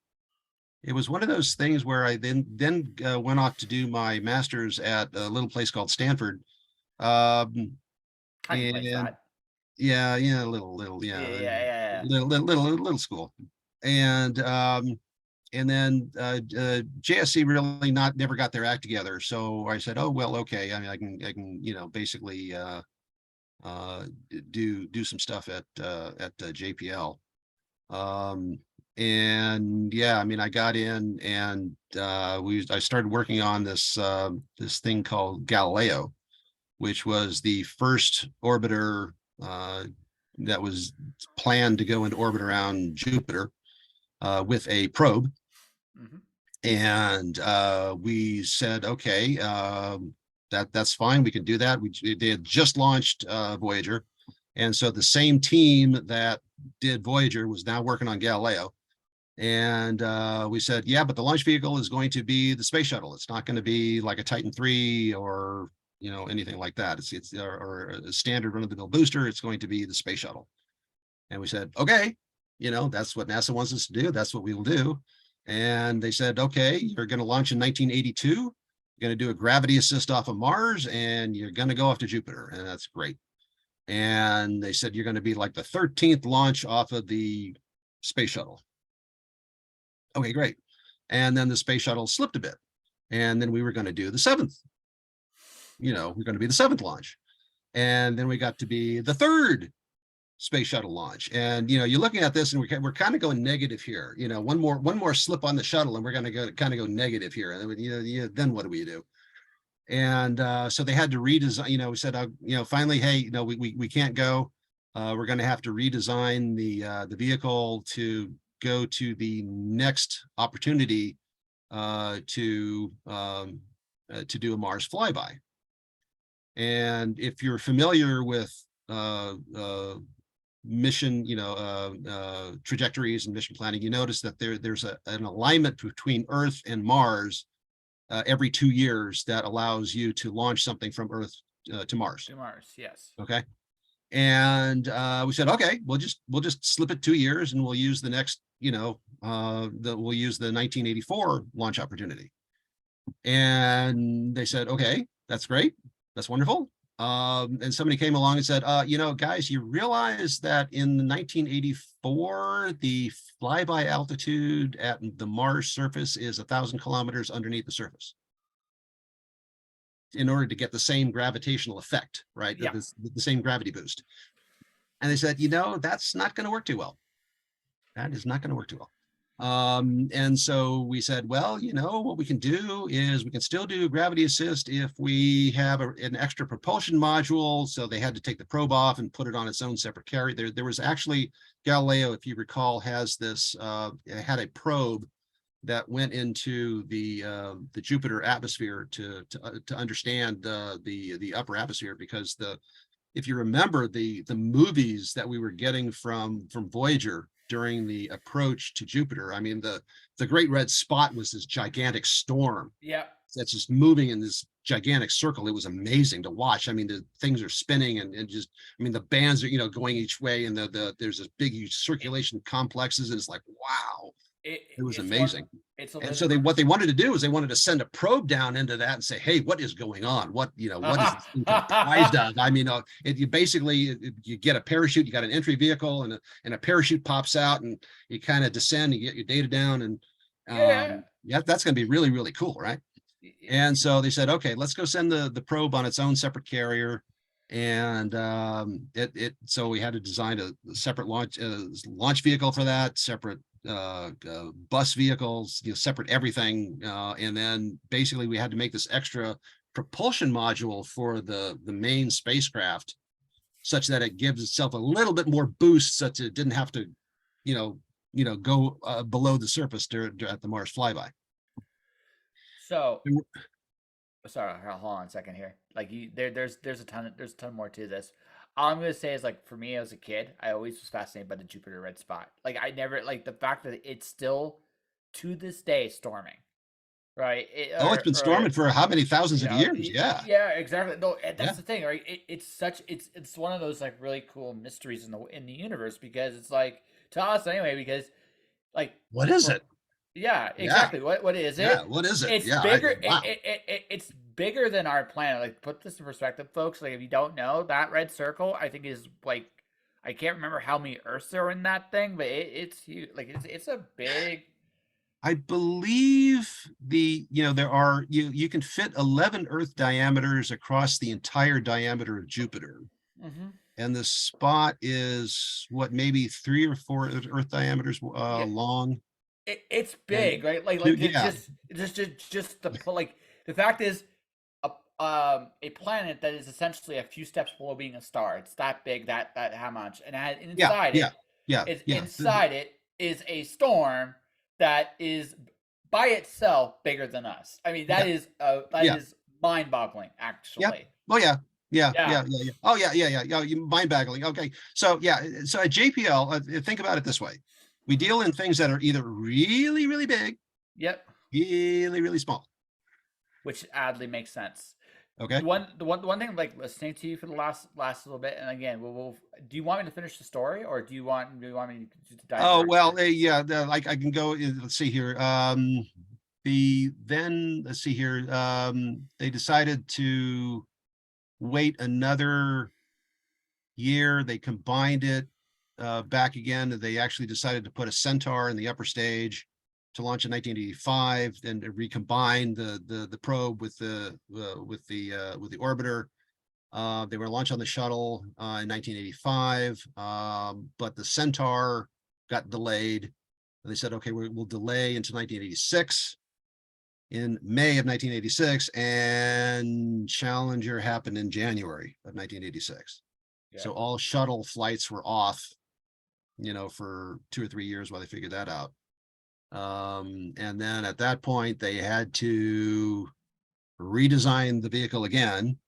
it was one of those things where I then went off to do my master's at a little place called Stanford. Tiny place And that. yeah, little, Yeah. yeah, Yeah. Yeah. little school. And then JSC really never got their act together. So I said, oh well, okay. I mean, I can basically uh, do some stuff at JPL. Um, and yeah, I mean, I got in, and I started working on this thing called Galileo, which was the first orbiter that was planned to go into orbit around Jupiter with a probe. Hmm. And we said, okay, that's fine. We can do that. They had just launched Voyager. And so the same team that did Voyager was now working on Galileo. And we said, yeah, but the launch vehicle is going to be the space shuttle. It's not going to be like a Titan 3 or, anything like that. It's or a standard run-of-the-mill booster. It's going to be the space shuttle. And we said, okay, that's what NASA wants us to do. That's what we will do. And they said, okay, you're going to launch in 1982. You're going to do a gravity assist off of Mars, and you're going to go off to Jupiter. And that's great. And they said, you're going to be like the 13th launch off of the space shuttle. Okay, great. And then the space shuttle slipped a bit. And then we were going to do the seventh. We're going to be the seventh launch. And then we got to be the third space shuttle launch. And you're looking at this, and we're kind of going negative here. One more slip on the shuttle, and we're going to go negative here. And then, then what do we do? And so they had to redesign. We said, finally, hey, we can't go. We're going to have to redesign the vehicle to go to the next opportunity to do a Mars flyby. And if you're familiar with mission, trajectories and mission planning, you notice that there's an alignment between Earth and Mars every 2 years that allows you to launch something from Earth to Mars. To Mars, yes. Okay. And we said, okay, we'll just slip it 2 years, and we'll use the next, we'll use the 1984 launch opportunity. And they said, okay, that's great. That's wonderful. And somebody came along and said, guys, you realize that in 1984, the flyby altitude at the Mars surface is 1,000 kilometers underneath the surface in order to get the same gravitational effect, right? Yeah. The same gravity boost. And they said, that's not going to work too well. That is not going to work too well. And so we said, well, what we can do is we can still do gravity assist if we have an extra propulsion module. So they had to take the probe off and put it on its own separate carrier. There was actually, Galileo, if you recall, has this, it had a probe that went into the Jupiter atmosphere to understand the upper atmosphere, because if you remember the movies that we were getting from Voyager during the approach to Jupiter, I mean, the Great Red Spot was this gigantic storm. Yeah. That's just moving in this gigantic circle. It was amazing to watch. I mean, the things are spinning and just, I mean, the bands are, going each way, and there's this big huge circulation complexes, and it's like, wow. It was amazing. And so what they wanted to do is they wanted to send a probe down into that and say, hey, what is going on? What is this thing comprised of? I mean, you basically, you get a parachute, you got an entry vehicle, and a parachute pops out, and you kind of descend, you get your data down, and that's going to be really, really cool, right? And so they said, okay, let's go send the probe on its own separate carrier. And so we had to design a separate launch vehicle for that, separate bus vehicles, separate everything, and then basically we had to make this extra propulsion module for the main spacecraft, such that it gives itself a little bit more boost, such that it didn't have to go below the surface at the Mars flyby. So sorry, hold on a second here. Like there's a ton more to this. All I'm gonna say is, like, for me as a kid, I always was fascinated by the Jupiter red spot. Like, I never, like, the fact that it's still to this day storming, right? It's been storming for how many thousands of years? Yeah. Yeah, exactly. No, that's the thing, right? It's one of those, like, really cool mysteries in the universe, because it's like, to us anyway, because, like, what is it? Yeah, exactly. Yeah. What is it? Yeah, what is it? It's bigger. Wow. It's bigger than our planet. Like, put this in perspective, folks. Like, if you don't know, that red circle, I think, is, like, I can't remember how many Earths are in that thing, but it's huge. Like, it's a big. I believe there are you can fit 11 Earth diameters across the entire diameter of Jupiter. Mm-hmm. And the spot is maybe 3 or 4 Earth diameters long. It's big, right? Like just the fact is, a planet that is essentially a few steps below being a star. It's that big, that how much, and inside it is a storm that is by itself bigger than us. I mean, that is mind-boggling, Yeah. actually. Oh yeah. Yeah, Yeah. yeah, yeah, yeah. Oh yeah, yeah, yeah, yeah. You mind-boggling. Okay. So yeah, so at JPL, think about it this way. We Mhm. deal in things that are either really, really big, Yep. really, really small. Which oddly makes sense. Okay. The one thing, like listening to you for the last little bit, and again, we'll do you want me to finish the story, or do you want me to dive Oh directly well, in? yeah. Like I can go. Let's see here. Let's see here. They decided to wait another year. They combined it back again. They actually decided to put a Centaur in the upper stage to launch in 1985, and to recombine the probe with the orbiter. They were launched on the shuttle in 1985, but the Centaur got delayed. They said, okay, we'll delay until 1986. In May of 1986, and Challenger happened in January of 1986. Yeah. So all shuttle flights were off, for 2 or 3 years while they figured that out. And then at that point, they had to redesign the vehicle again.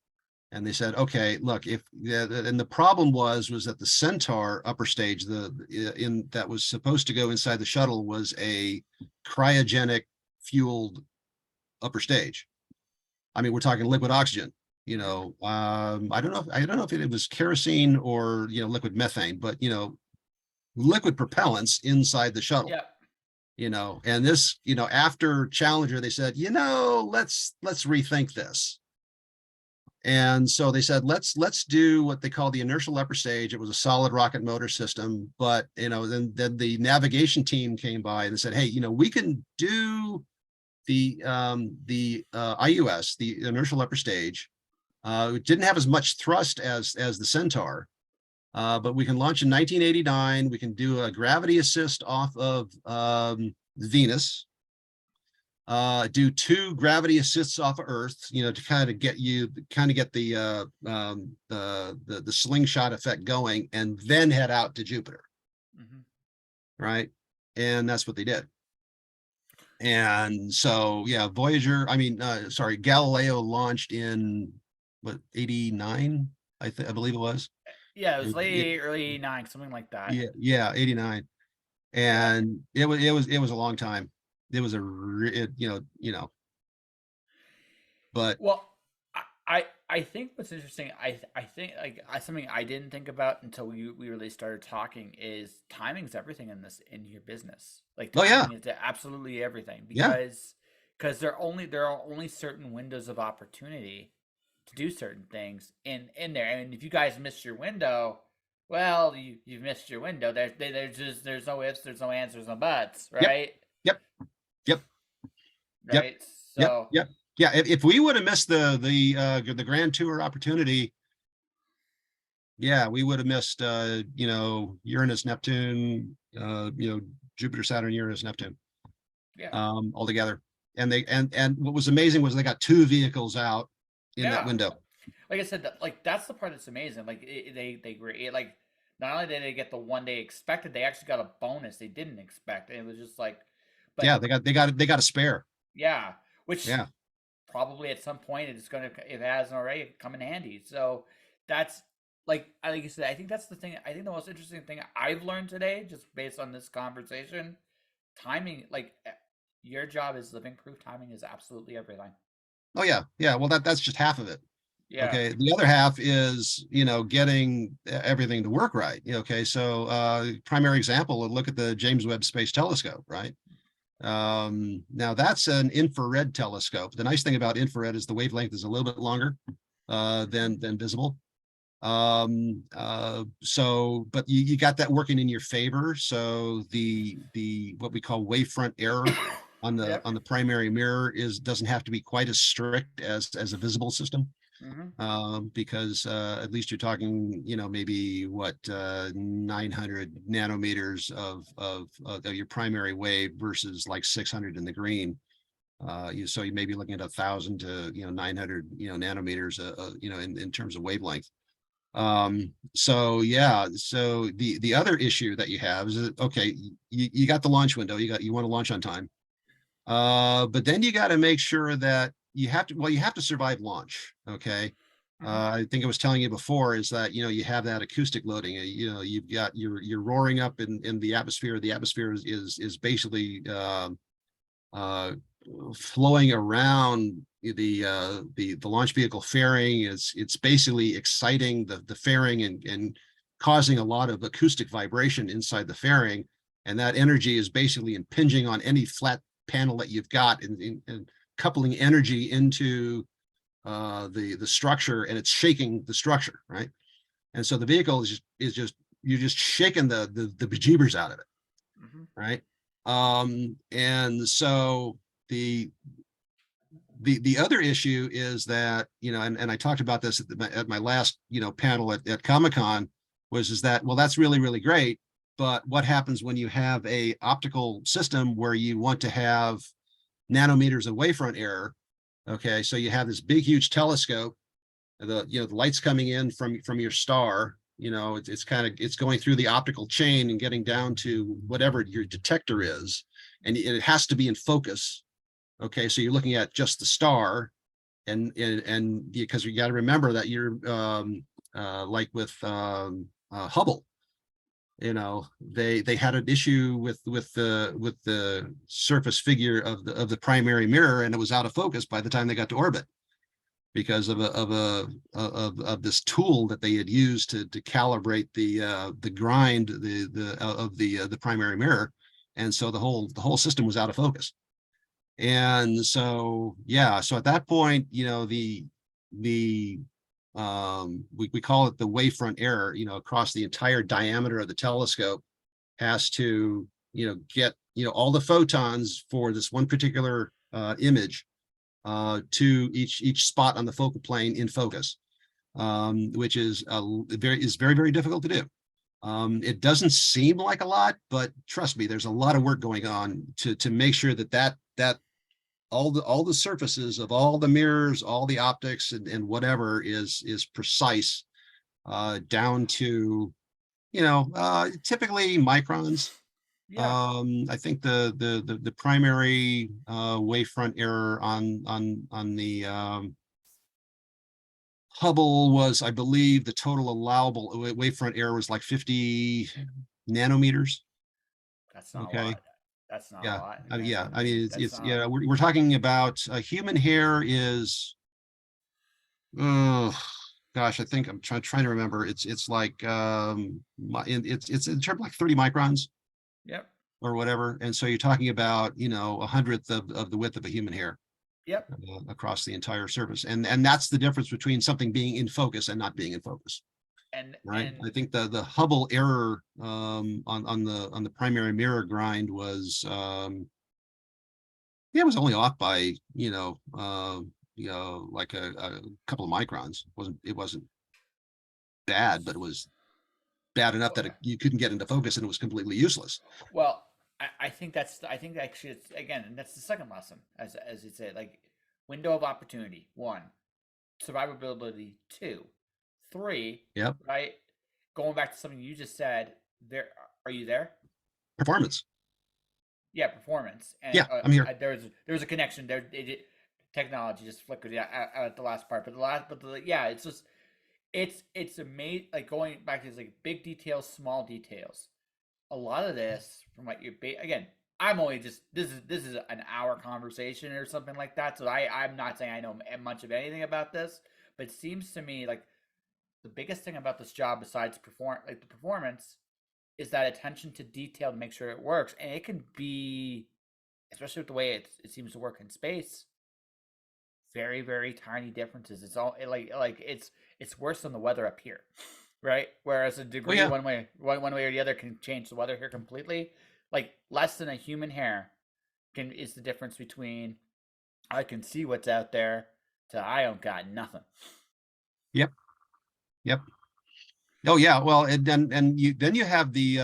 And they said, okay, look, and the problem was that the Centaur upper stage, that was supposed to go inside the shuttle, was a cryogenic fueled upper stage. I mean, we're talking liquid oxygen. I don't know if it was kerosene or liquid methane, but liquid propellants inside the shuttle. Yep. And this, after Challenger, they said, let's rethink this. And so they said, let's do what they call the inertial upper stage. It was a solid rocket motor system, but then the navigation team came by and said, hey, we can do the IUS, the inertial upper stage. It didn't have as much thrust as the Centaur, but we can launch in 1989. We can do a gravity assist off of Venus, do 2 gravity assists off of Earth, to kind of get the slingshot effect going, and then head out to Jupiter, Hmm. right? And that's what they did. And so, yeah, Galileo launched in what, 89, I believe it was. Yeah, it was It- late early '89, something like that. yeah, yeah, 89. Yeah. And it was a long time. It was but Well, I think what's interesting, I think something I didn't think about until we really started talking is timing's everything in your business. Like oh yeah, timing is absolutely everything yeah, because there are only certain windows of opportunity to do certain things in there. And if you guys missed your window, well, you've missed your window. There's no ifs, there's no ands, there's no buts, yep, right? yep, yep, yep, Right. yep, So yep. Yeah, if we would have missed the Grand Tour opportunity, yeah, we would have missed Uranus, Neptune, Jupiter, Saturn, Uranus, Neptune, yeah, altogether. And what was amazing was they got 2 vehicles out in that yeah. window. Like I said, like that's the part that's amazing. Like like not only did they get the one they expected, they actually got a bonus they didn't expect. And it was just like, Yeah, but they got a spare. yeah, which Yeah. probably at some point it's gonna, if it hasn't already, come in handy. So that's like you said, I think that's the thing. I think the most interesting thing I've learned today, just based on this conversation, timing. Like your job is living proof. Timing is absolutely everything. Oh yeah, yeah. Well, that's just half of it. Yeah. Okay. The other half is, getting everything to work right. Okay. So primary example, look at the James Webb Space Telescope, right? Now that's an infrared telescope. The nice thing about infrared is the wavelength is a little bit longer than visible. So but you got that working in your favor. So the what we call wavefront error on the Yep. primary mirror doesn't have to be quite as strict as a visible system, Hmm. because at least you're talking, maybe 900 nanometers of your primary wave versus like 600 in the green. So you may be looking at 1,000 to 900 nanometers, in terms of wavelength. So yeah, so the other issue that you have is that, okay, you got the launch window, you want to launch on time, but then you got to make sure that you have to, well, you have to survive launch. Okay. Mhm. I think I was telling you before is that, you have that acoustic loading, you've got, you're roaring up in the atmosphere. The atmosphere is basically, uh, flowing around the launch vehicle fairing. It's basically exciting the fairing and causing a lot of acoustic vibration inside the fairing. And that energy is basically impinging on any flat panel that you've got and coupling energy into the structure, and it's shaking the structure, right? And so the vehicle is just you're just shaking the bejeebers out of it, Mhm. right? And so the the other issue is that, and I talked about this at my last, panel at Comic-Con, is that, well, that's really, really great, but what happens when you have a optical system where you want to have nanometers of wavefront error? Okay, so you have this big, huge telescope, the light's coming in from your star, it's kind of, it's going through the optical chain and getting down to whatever your detector is, and it has to be in focus. Okay, so you're looking at just the star, and because you got to remember that you're like with Hubble, they had an issue with the surface figure of the primary mirror, and it was out of focus by the time they got to orbit because of this tool that they had used to calibrate the grind of the primary mirror, and so the whole system was out of focus. And so, yeah, so at that point, the we call it the wavefront error, across the entire diameter of the telescope has to, get, all the photons for this one particular image to each spot on the focal plane in focus, which is very, very difficult to do. It doesn't seem like a lot, but trust me, there's a lot of work going on to make sure that all the surfaces of all the mirrors, all the optics, and whatever is precise, down to, typically microns. Yeah, I think the primary wavefront error on the Hubble was, I believe, the total allowable wavefront error was like 50 nanometers. that's not a Okay. lot. That's not a Yeah. lot. Yeah. I I mean, mean, that's not. we're talking about human hair is, oh gosh, I think I'm trying to remember. It's like, it's in terms of like 30 microns Yep. or whatever. And so you're talking about, a hundredth of the width of a human hair Yep. across the entire surface. And that's the difference between something being in focus and not being in focus. Right. And I think the Hubble error on the primary mirror grind was, yeah, it was only off by, like a couple of microns. It wasn't bad, but it was bad enough that you couldn't get into focus and it was completely useless. well, I think I think actually it's again, and that's the second lesson, as it said, like window of opportunity. One, survivability. Two, three, Yep. right? Going back to something you just said, there are you there? Performance. Yeah, performance. And Yeah, I'm here. there was a connection there. Technology just flickered out at the last part, but yeah, it's just it's amazing. Like going back to this, like big details, small details. A lot of this from what you're again. I'm only just this is an hour conversation or something like that. So I'm not saying I know much of anything about this, but it seems to me like the biggest thing about this job besides the performance is that attention to detail to make sure it works, and it can be, especially with the way it seems to work in space, very tiny differences. It's all like it's worse than the weather up here, right? Whereas a Oh degree yeah. one way or the other can change the weather here completely. Like less than a human hair can is the difference between I can see what's out there to I don't got nothing. Yep. Yep. Oh yeah. Well, and you have the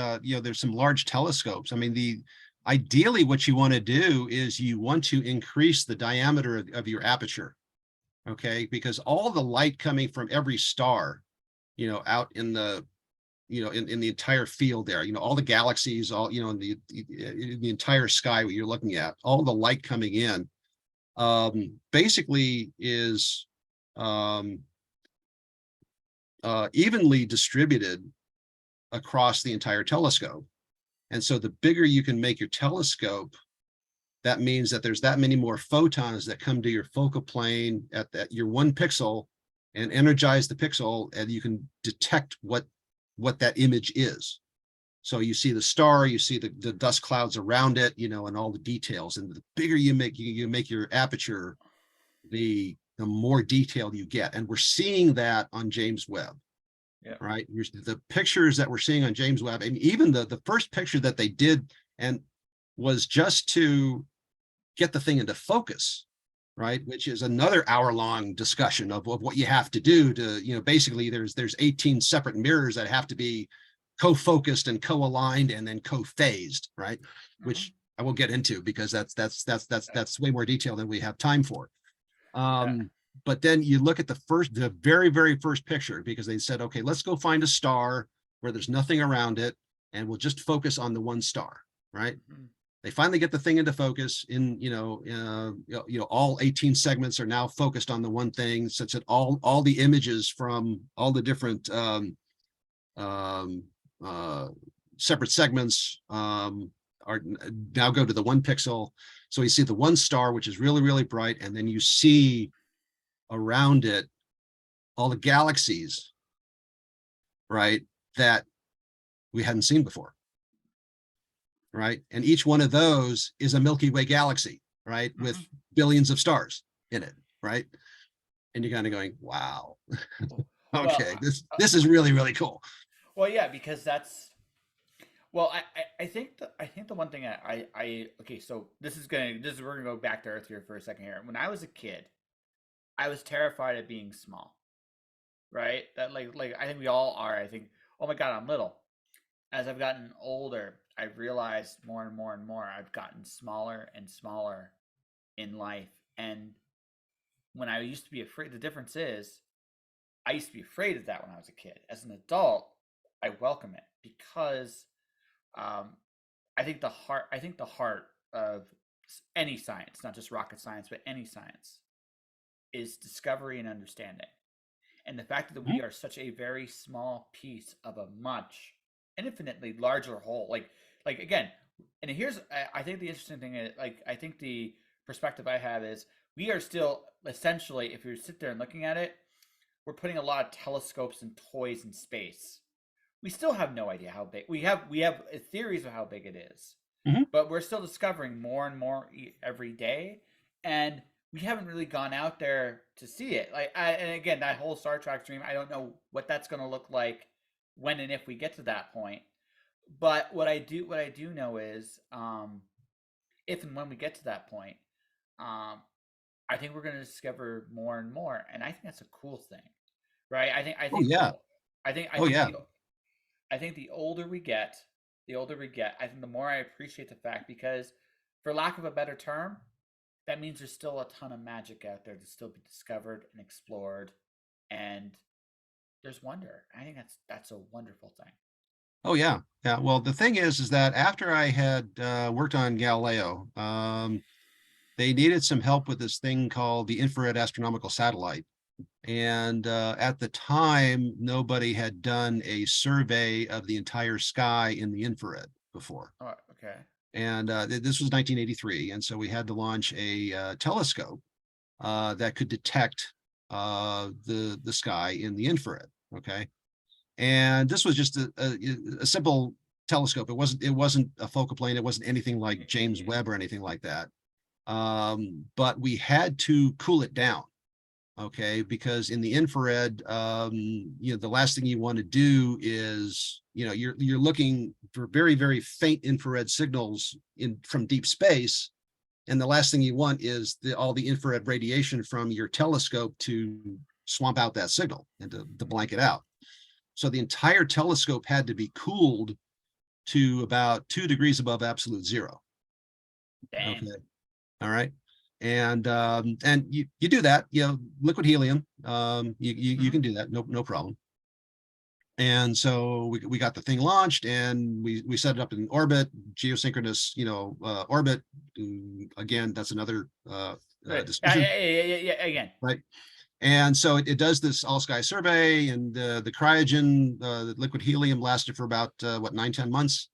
there's some large telescopes. I mean, ideally what you want to do is you want to increase the diameter of your aperture. Okay, because all the light coming from every star, out in the entire field there, all the galaxies, all, in the entire sky, what you're looking at, all the light coming in, basically is evenly distributed across the entire telescope. And so the bigger you can make your telescope, that means that there's that many more photons that come to your focal plane at that your 1 pixel and energize the pixel, and you can detect what that image is. So you see the star, you see the dust clouds around it, and all the details. And the bigger you make your aperture, the more detail you get. And we're seeing that on James Webb. Yeah. Right. The pictures that we're seeing on James Webb, and even the first picture that they did and was just to get the thing into focus, right? Which is another hour-long discussion of what you have to do to, basically there's 18 separate mirrors that have to be co-focused and co-aligned and then co-phased, right? Which I won't get into because that's way more detail than we have time for. But then you look at the very, very first picture, because they said, okay, let's go find a star where there's nothing around it, and we'll just focus on the one star, right? They finally get the thing into focus all 18 segments are now focused on the one thing, such that all the images from all the different separate segments are now go to the 1 pixel. So you see the one star, which is really, really bright, and then you see around it all the galaxies, right, that we hadn't seen before, right? And each one of those is a Milky Way galaxy, right, with billions of stars in it, right? And you're kind of going, wow. Okay, this is really, really cool. Well, yeah, because that's I think the one thing I okay, so we're gonna go back to Earth here for a second here. When I was a kid, I was terrified of being small, right? That like I think we all are. I think, oh my God, I'm little. As I've gotten older, I've realized more and more and more I've gotten smaller and smaller in life. And when I used to be afraid, the difference is I used to be afraid of that when I was a kid. As an adult, I welcome it because I think the heart of any science, not just rocket science, but any science, is discovery and understanding. And the fact that we are such a very small piece of a much infinitely larger whole, like again, and here's I think the interesting thing is, I think the perspective I have is we are still essentially, if you sit there and looking at it, we're putting a lot of telescopes and toys in space. We still have no idea how big. We have theories of how big it is, but we're still discovering more and more every day, and we haven't really gone out there to see it. And again, that whole Star Trek dream, I don't know what that's going to look like when and if we get to that point. But what I do know is, if and when we get to that point, I think we're going to discover more and more, and I think that's a cool thing, right? I think Oh yeah. I think the older we get, I think the more I appreciate the fact, because, for lack of a better term, that means there's still a ton of magic out there to still be discovered and explored, and there's wonder. I think that's a wonderful thing. Oh yeah. Yeah. Well, the thing is that after I had worked on Galileo, they needed some help with this thing called the infrared astronomical satellite. And at the time, nobody had done a survey of the entire sky in the infrared before. Oh, okay. And this was 1983. And so we had to launch a telescope that could detect the sky in the infrared. Okay. And this was just a simple telescope. It wasn't a focal plane. It wasn't anything like James Webb or anything like that. But we had to cool it down. Okay, because in the infrared, the last thing you want to do is, you're looking for very, very faint infrared signals from deep space, and the last thing you want is all the infrared radiation from your telescope to swamp out that signal and to blank it out. So the entire telescope had to be cooled to about 2 degrees above absolute zero. Damn. Okay, all right. And you do that, liquid helium, you can do that, no problem. And so we got the thing launched, and we set it up in orbit, geosynchronous, orbit. Again, that's another Good. description, Yeah, again. right? And so it does this all sky survey, and the cryogen, the liquid helium lasted for about what, 9-10 months,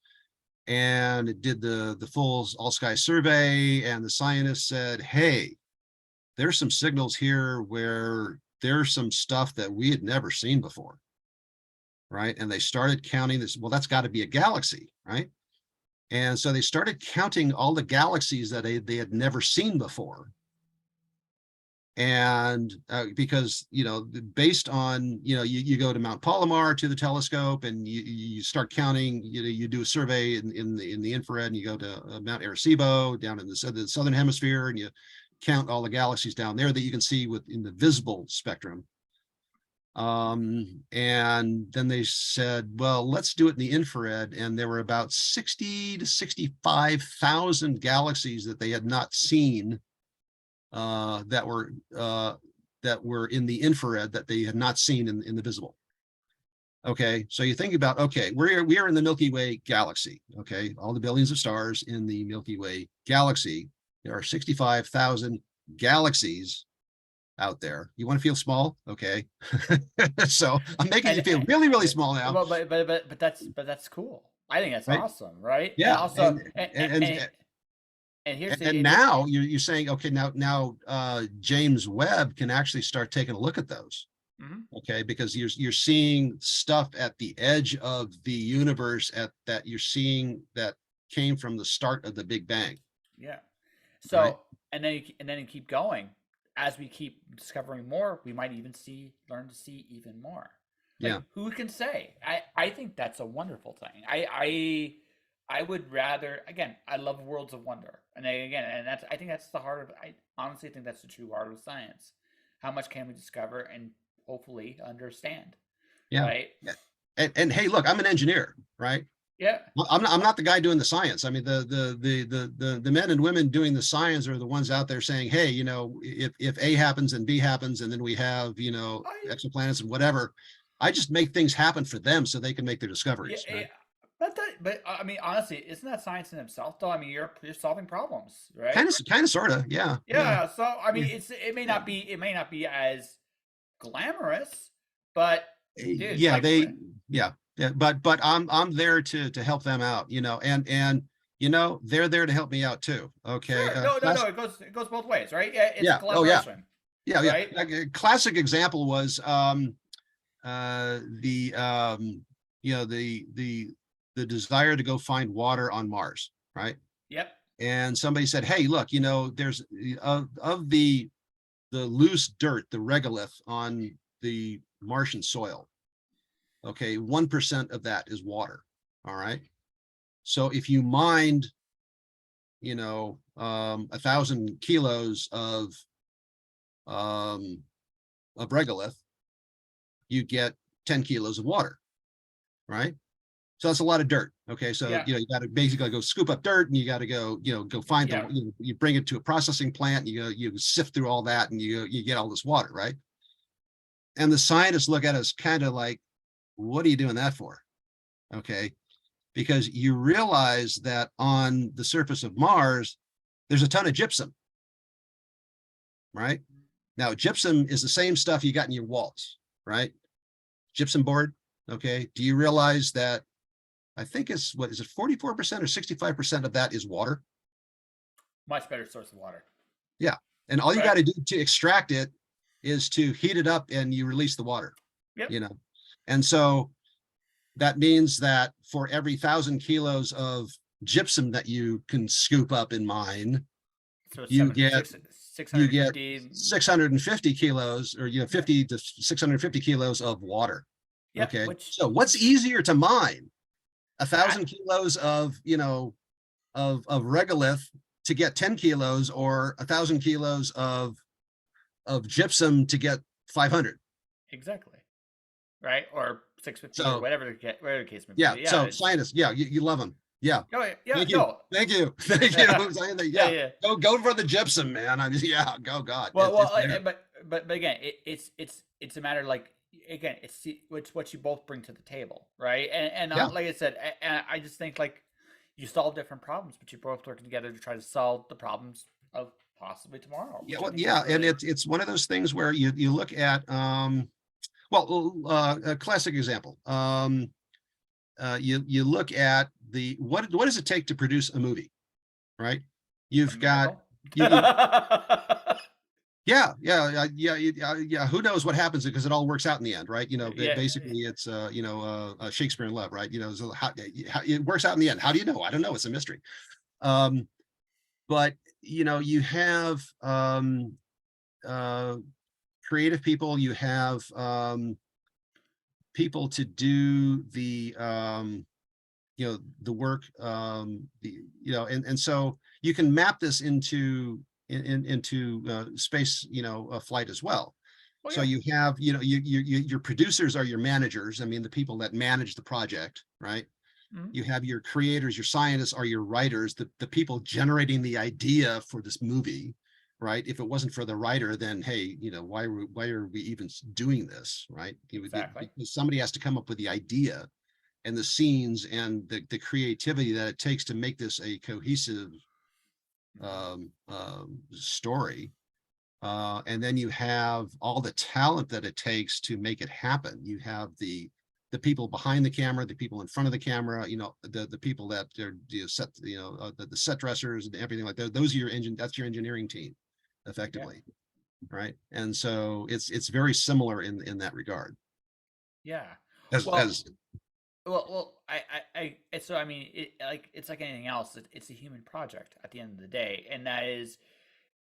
and it did the full all sky survey. And the scientists said, hey, there's some signals here where there's some stuff that we had never seen before, right? And they started counting this. Well, that's got to be a galaxy, right? And so they started counting all the galaxies that they had never seen before. And because, based on, you go to Mount Palomar to the telescope, and you start counting, you do a survey in the infrared, and you go to Mount Arecibo down in the southern hemisphere, and you count all the galaxies down there that you can see in the visible spectrum. And then they said, well, let's do it in the infrared. And there were about 60 to 65,000 galaxies that they had not seen, that were in the infrared, that they had not seen in the visible. Okay, so you think about, okay, we are in the Milky Way galaxy. Okay, all the billions of stars in the Milky Way galaxy. There are 65,000 galaxies out there. You want to feel small? Okay. So I'm making you feel really, really small now. Well, but that's cool. I think that's Right? awesome, right? Yeah. And also, And here's and now you're saying, okay, now James Webb can actually start taking a look at those. Okay, because you're seeing stuff at the edge of the universe that you're seeing that came from the start of the Big Bang. Yeah. So, right? and then you keep going. As we keep discovering more, we might even learn to see even more. Like, Yeah. who can say? I think that's a wonderful thing. I would rather, again, I love worlds of wonder, and I think that's the heart of. I honestly think that's the true heart of science. How much can we discover and hopefully understand? Yeah. Right. Yeah. And hey, look, I'm an engineer, right? Yeah. I'm not the guy doing the science. I mean, the men and women doing the science are the ones out there saying, hey, if A happens and B happens, and then we have, exoplanets and whatever. I just make things happen for them so they can make their discoveries. Yeah, right? but I mean, honestly, isn't that science in itself, though? I mean, you're solving problems, right? Kind of, sort of, yeah. Yeah. So I mean, Yeah. it may not be as glamorous, but dude, Yeah, like, yeah, but I'm there to help them out, and they're there to help me out too. Okay. sure, no, it goes both ways, right? Yeah, it's a Yeah. Oh yeah. collaboration, Yeah. right? Like a classic example was the the desire to go find water on Mars, right? Yep. And somebody said, hey, look, there's of the loose dirt, the regolith on the Martian soil. Okay, 1% of that is water. All right. So if you mined, 1,000 kilos of regolith, you get 10 kilos of water, right? So that's a lot of dirt. Okay, so Yeah. you got to basically go scoop up dirt, and you got to go, go find Yeah. you bring it to a processing plant, and you sift through all that, and you get all this water, right? And the scientists look at us kind of like, what are you doing that for? Okay, because you realize that on the surface of Mars, there's a ton of gypsum, right? Now, gypsum is the same stuff you got in your walls, right? Gypsum board. Okay. Do you realize that I think it's, what is it, 44% or 65% of that is water? Much better source of water. Yeah. And all you Right. got to do to extract it is to heat it up, and you release the water. Yep. And so that means that for every 1,000 kilos of gypsum that you can scoop up and mine, So you get 650. 650 kilos, or 50 to 650 kilos of water. Yep, Okay. which, So what's easier to mine? 1,000 kilos of regolith to get 10 kilos, or 1,000 kilos of gypsum to get 500? exactly. Right? Or 650, So or whatever the case may be. yeah. Yeah. So scientists, yeah, you love them. Yeah. Oh, yeah. Thank you. No. Thank you. Thank you. Yeah. Go for the gypsum, man. Yeah. Go God. Well, but again, it's a matter, like, again, it's what you both bring to the table, right? And Yeah. like I said, and I just think, like, you solve different problems, but you both work together to try to solve the problems of possibly tomorrow. Yeah, Which I well, think is yeah, and really it's one of those things where you look at a classic example. You look at what does it take to produce a movie, right? a You've got miracle. you yeah. Who knows what happens because it all works out in the end, right? Yeah, Basically it's Shakespeare in Love, right? So how it works out in the end. How do you know? I don't know. It's a mystery. Um, but you have uh, creative people, you have people to do the work, and so you can map this into space, flight as well. well, So yeah. you have, your producers are your managers. I mean, the people that manage the project, right? Mhm. You have your creators, your scientists are your writers, the people generating the idea for this movie, right? If it wasn't for the writer, then hey, why are we even doing this, right? Exactly. Because somebody has to come up with the idea and the scenes and the creativity that it takes to make this a cohesive Mhm. story. And then you have all the talent that it takes to make it happen. You have the people behind the camera, the people in front of the camera, the people that are set, the set dressers and everything like that. Those are your engine. That's your engineering team, Yeah. effectively, right? And so it's very similar in that regard. Yeah. As Well, as so I mean, it's like anything else. It's a human project at the end of the day, and that is,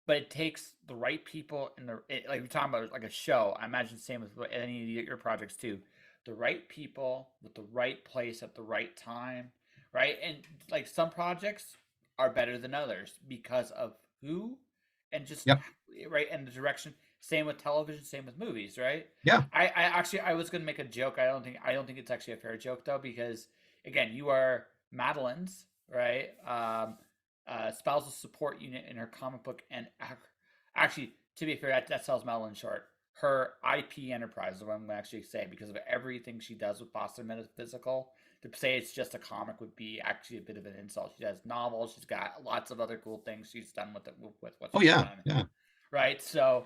but it takes the right people and like we're talking about like a show. I imagine the same with any of your projects too. The right people with the right place at the right time, right? And like some projects are better than others because of who and just Yep. right and the direction. Same with television, same with movies, right? Yeah. I actually I was gonna make a joke. I don't think it's actually a fair joke though because again you are Madeline's right. Spousal support unit in her comic book, and actually, to be fair, that sells Madeline short. Her IP enterprise is what I'm going to actually say because of everything she does with Boston Metaphysical. To say it's just a comic would be actually a bit of an insult. She does novels. She's got lots of other cool things she's done with what Oh she's yeah. done. Yeah. Right. So,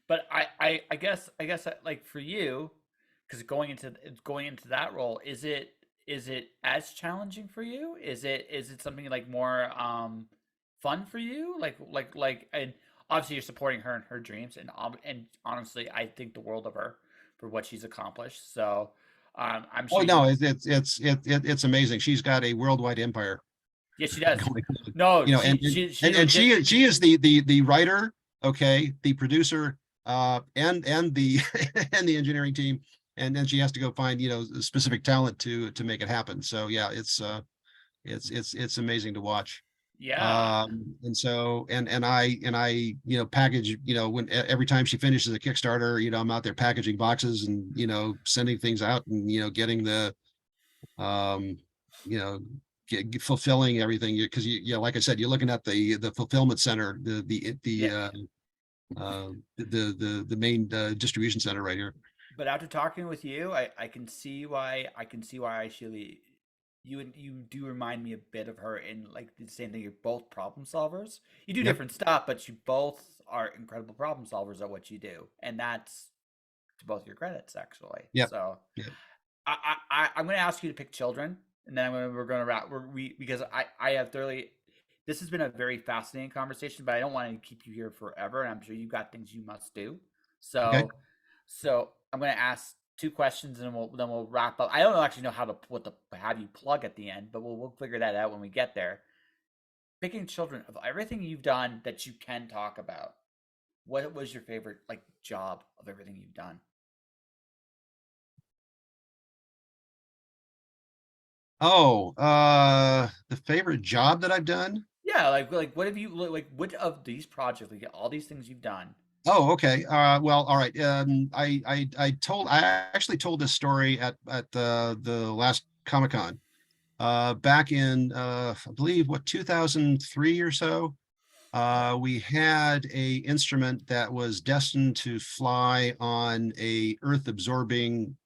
but I guess like for you, because going into that role, is it as challenging for you? Is it something like more fun for you? And obviously you're supporting her in her dreams, and honestly, I think the world of her for what she's accomplished. So I'm Oh sure no, you. it's amazing. She's got a worldwide empire Yes, she does. going on. No, And she and legit. she is the writer, okay, the producer, and the and the engineering team, and then she has to go find specific talent to make it happen. So yeah, it's amazing to watch. Yeah. And so and I package, when every time she finishes a Kickstarter, I'm out there packaging boxes and sending things out and getting the um you know fulfilling everything, because like I said, you're looking at the fulfillment center, Yeah. the main distribution center right here. But after talking with you, I can see why actually you do remind me a bit of her in like the same thing. You're both problem solvers. You do Yep. different stuff, but you both are incredible problem solvers at what you do, and that's to both your credits actually. Yep. So Yep. I'm going to ask you to pick children, and then we're going to wrap. Because I have thoroughly. This has been a very fascinating conversation, but I don't want to keep you here forever, and I'm sure you've got things you must do. Okay. So I'm going to ask two questions, and then we'll wrap up. I don't actually know how to have you plug at the end, but we'll figure that out when we get there. Picking children, of everything you've done that you can talk about, what was your favorite like job of everything you've done? Oh, the favorite job that I've done. Yeah, like what have you like what of these projects, like all these things you've done? Oh, okay. Well, all right. I actually told this story at the last Comic-Con back in I believe, what, 2003 or so. Okay. We had a instrument that was destined to fly on a Earth absorbing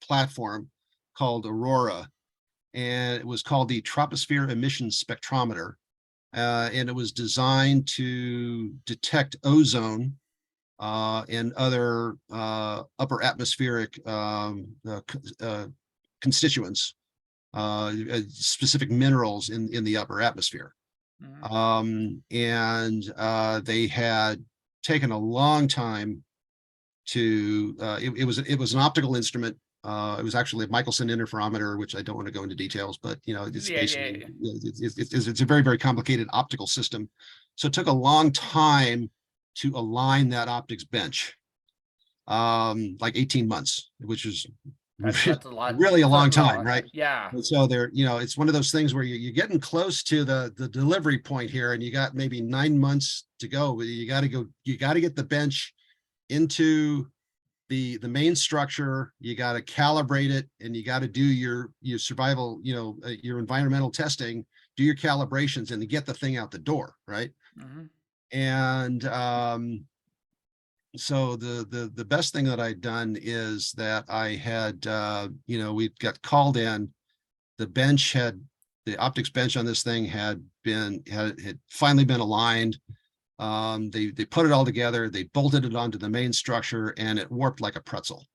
platform called Aurora, and it was called the Troposphere Emission Spectrometer. and it was designed to detect ozone and other upper atmospheric constituents, specific minerals in the upper atmosphere. And they had taken a long time to it was an optical instrument. It was actually a Michelson interferometer, which I don't want to go into details, but it's Yeah, basically yeah. it's a very, very complicated optical system. So it took a long time to align that optics bench, like 18 months, which is That's a lot. really a long That's a time, long right? time. Yeah. And so there, it's one of those things where you're getting close to the delivery point here, and you got maybe 9 months to go. You got to get the bench into the main structure. You got to calibrate it, and you got to do your survival, your environmental testing, do your calibrations, and to get the thing out the door, right? Mm-hmm. And so the best thing that I'd done is that I had we got called in. The optics bench on this thing had finally been aligned. They put it all together, they bolted it onto the main structure, and it warped like a pretzel.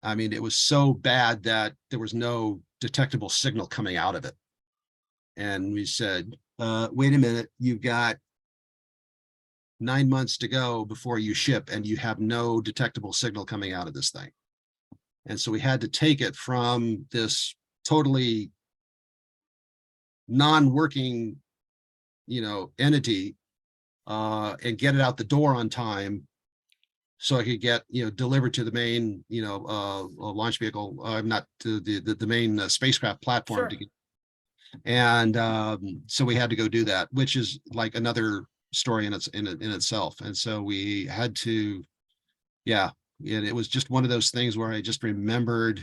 I mean, it was so bad that there was no detectable signal coming out of it. And we said, wait a minute, you've got 9 months to go before you ship, and you have no detectable signal coming out of this thing. And so we had to take it from this totally non-working, entity, and get it out the door on time, so I could get delivered to the main launch vehicle, not to the main spacecraft platform Sure. to get. And so we had to go do that, which is like another story in itself. And so we had to, yeah, and it was just one of those things where I just remembered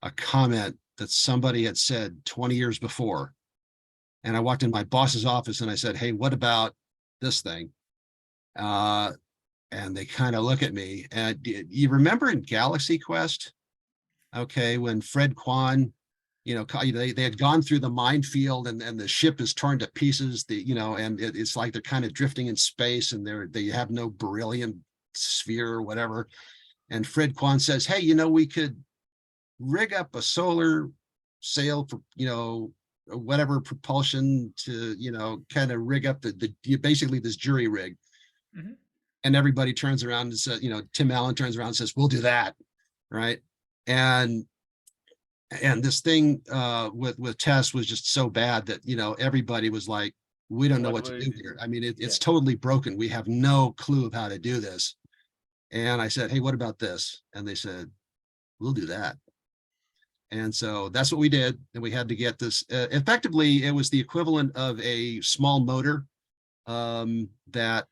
a comment that somebody had said 20 years before. And I walked in my boss's office and I said, hey, what about this thing? And they kind of look at me. And you remember in Galaxy Quest, okay, when Fred Kwan, they had gone through the minefield, and the ship is torn to pieces, and it's like they're kind of drifting in space, and they have no beryllium sphere or whatever. And Fred Kwan says, hey, we could rig up a solar sail for, whatever propulsion to, kind of rig up basically this jury rig. Mm-hmm. And everybody turns around and says, Tim Allen turns around and says, we'll do that. Right. And this thing with Tess was just so bad that, everybody was like, we don't know what to do here. I mean, it's totally broken. We have no clue of how to do this. And I said, hey, what about this? And they said, we'll do that. And so that's what we did. And we had to get this, effectively, it was the equivalent of a small motor that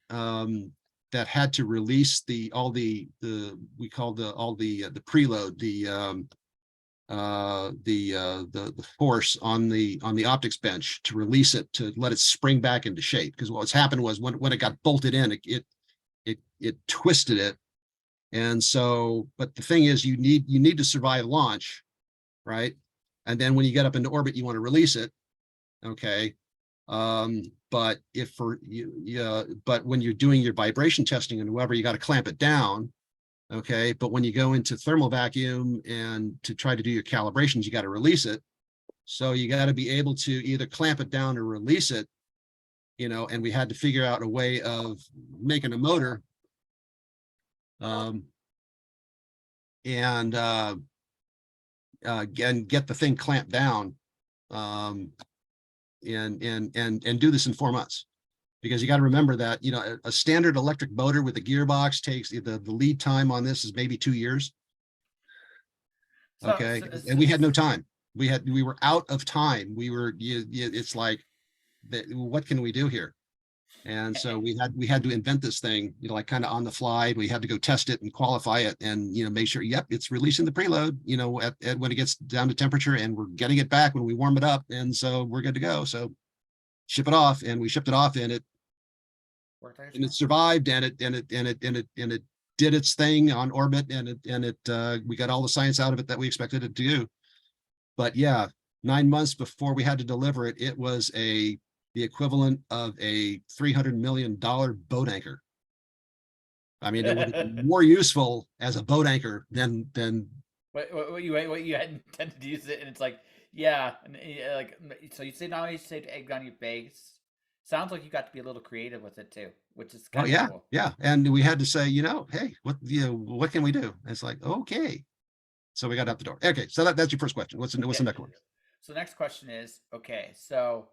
had to release all the preload, the force on the optics bench, to release it, to let it spring back into shape. Because what's happened was when it got bolted in, it twisted it. And so, but the thing is, you need to survive launch, right? And then when you get up into orbit, you want to release it. Okay. But but when you're doing your vibration testing and whoever, you got to clamp it down. Okay. But when you go into thermal vacuum and to try to do your calibrations, you got to release it. So you got to be able to either clamp it down or release it, and we had to figure out a way of making a motor. And get the thing clamped down, and do this in 4 months, because you got to remember that a standard electric motor with a gearbox takes the lead time on this is maybe 2 years. Okay, and we had no time. We were out of time. It's like, what can we do here? And so we had to invent this thing, like kind of on the fly. We had to go test it and qualify it, and make sure, yep, it's releasing the preload, at when it gets down to temperature, and we're getting it back when we warm it up, and so we're good to go. So ship it off, and we shipped it off, and it survived, and it did its thing on orbit, and we got all the science out of it that we expected it to do. But yeah, 9 months before we had to deliver it, it was a the equivalent of a $300 million boat anchor. I mean, it would have been more useful as a boat anchor than what you had intended to use it, and it's like, yeah, and, like, so you say now you saved egg on your base. Sounds like you got to be a little creative with it too, which is oh kind of yeah, cool. yeah. And we had to say, hey, what can we do? And it's like, okay. So we got out the door. Okay, so that's your first question. What's Yeah. the next one? So the next question is, okay, so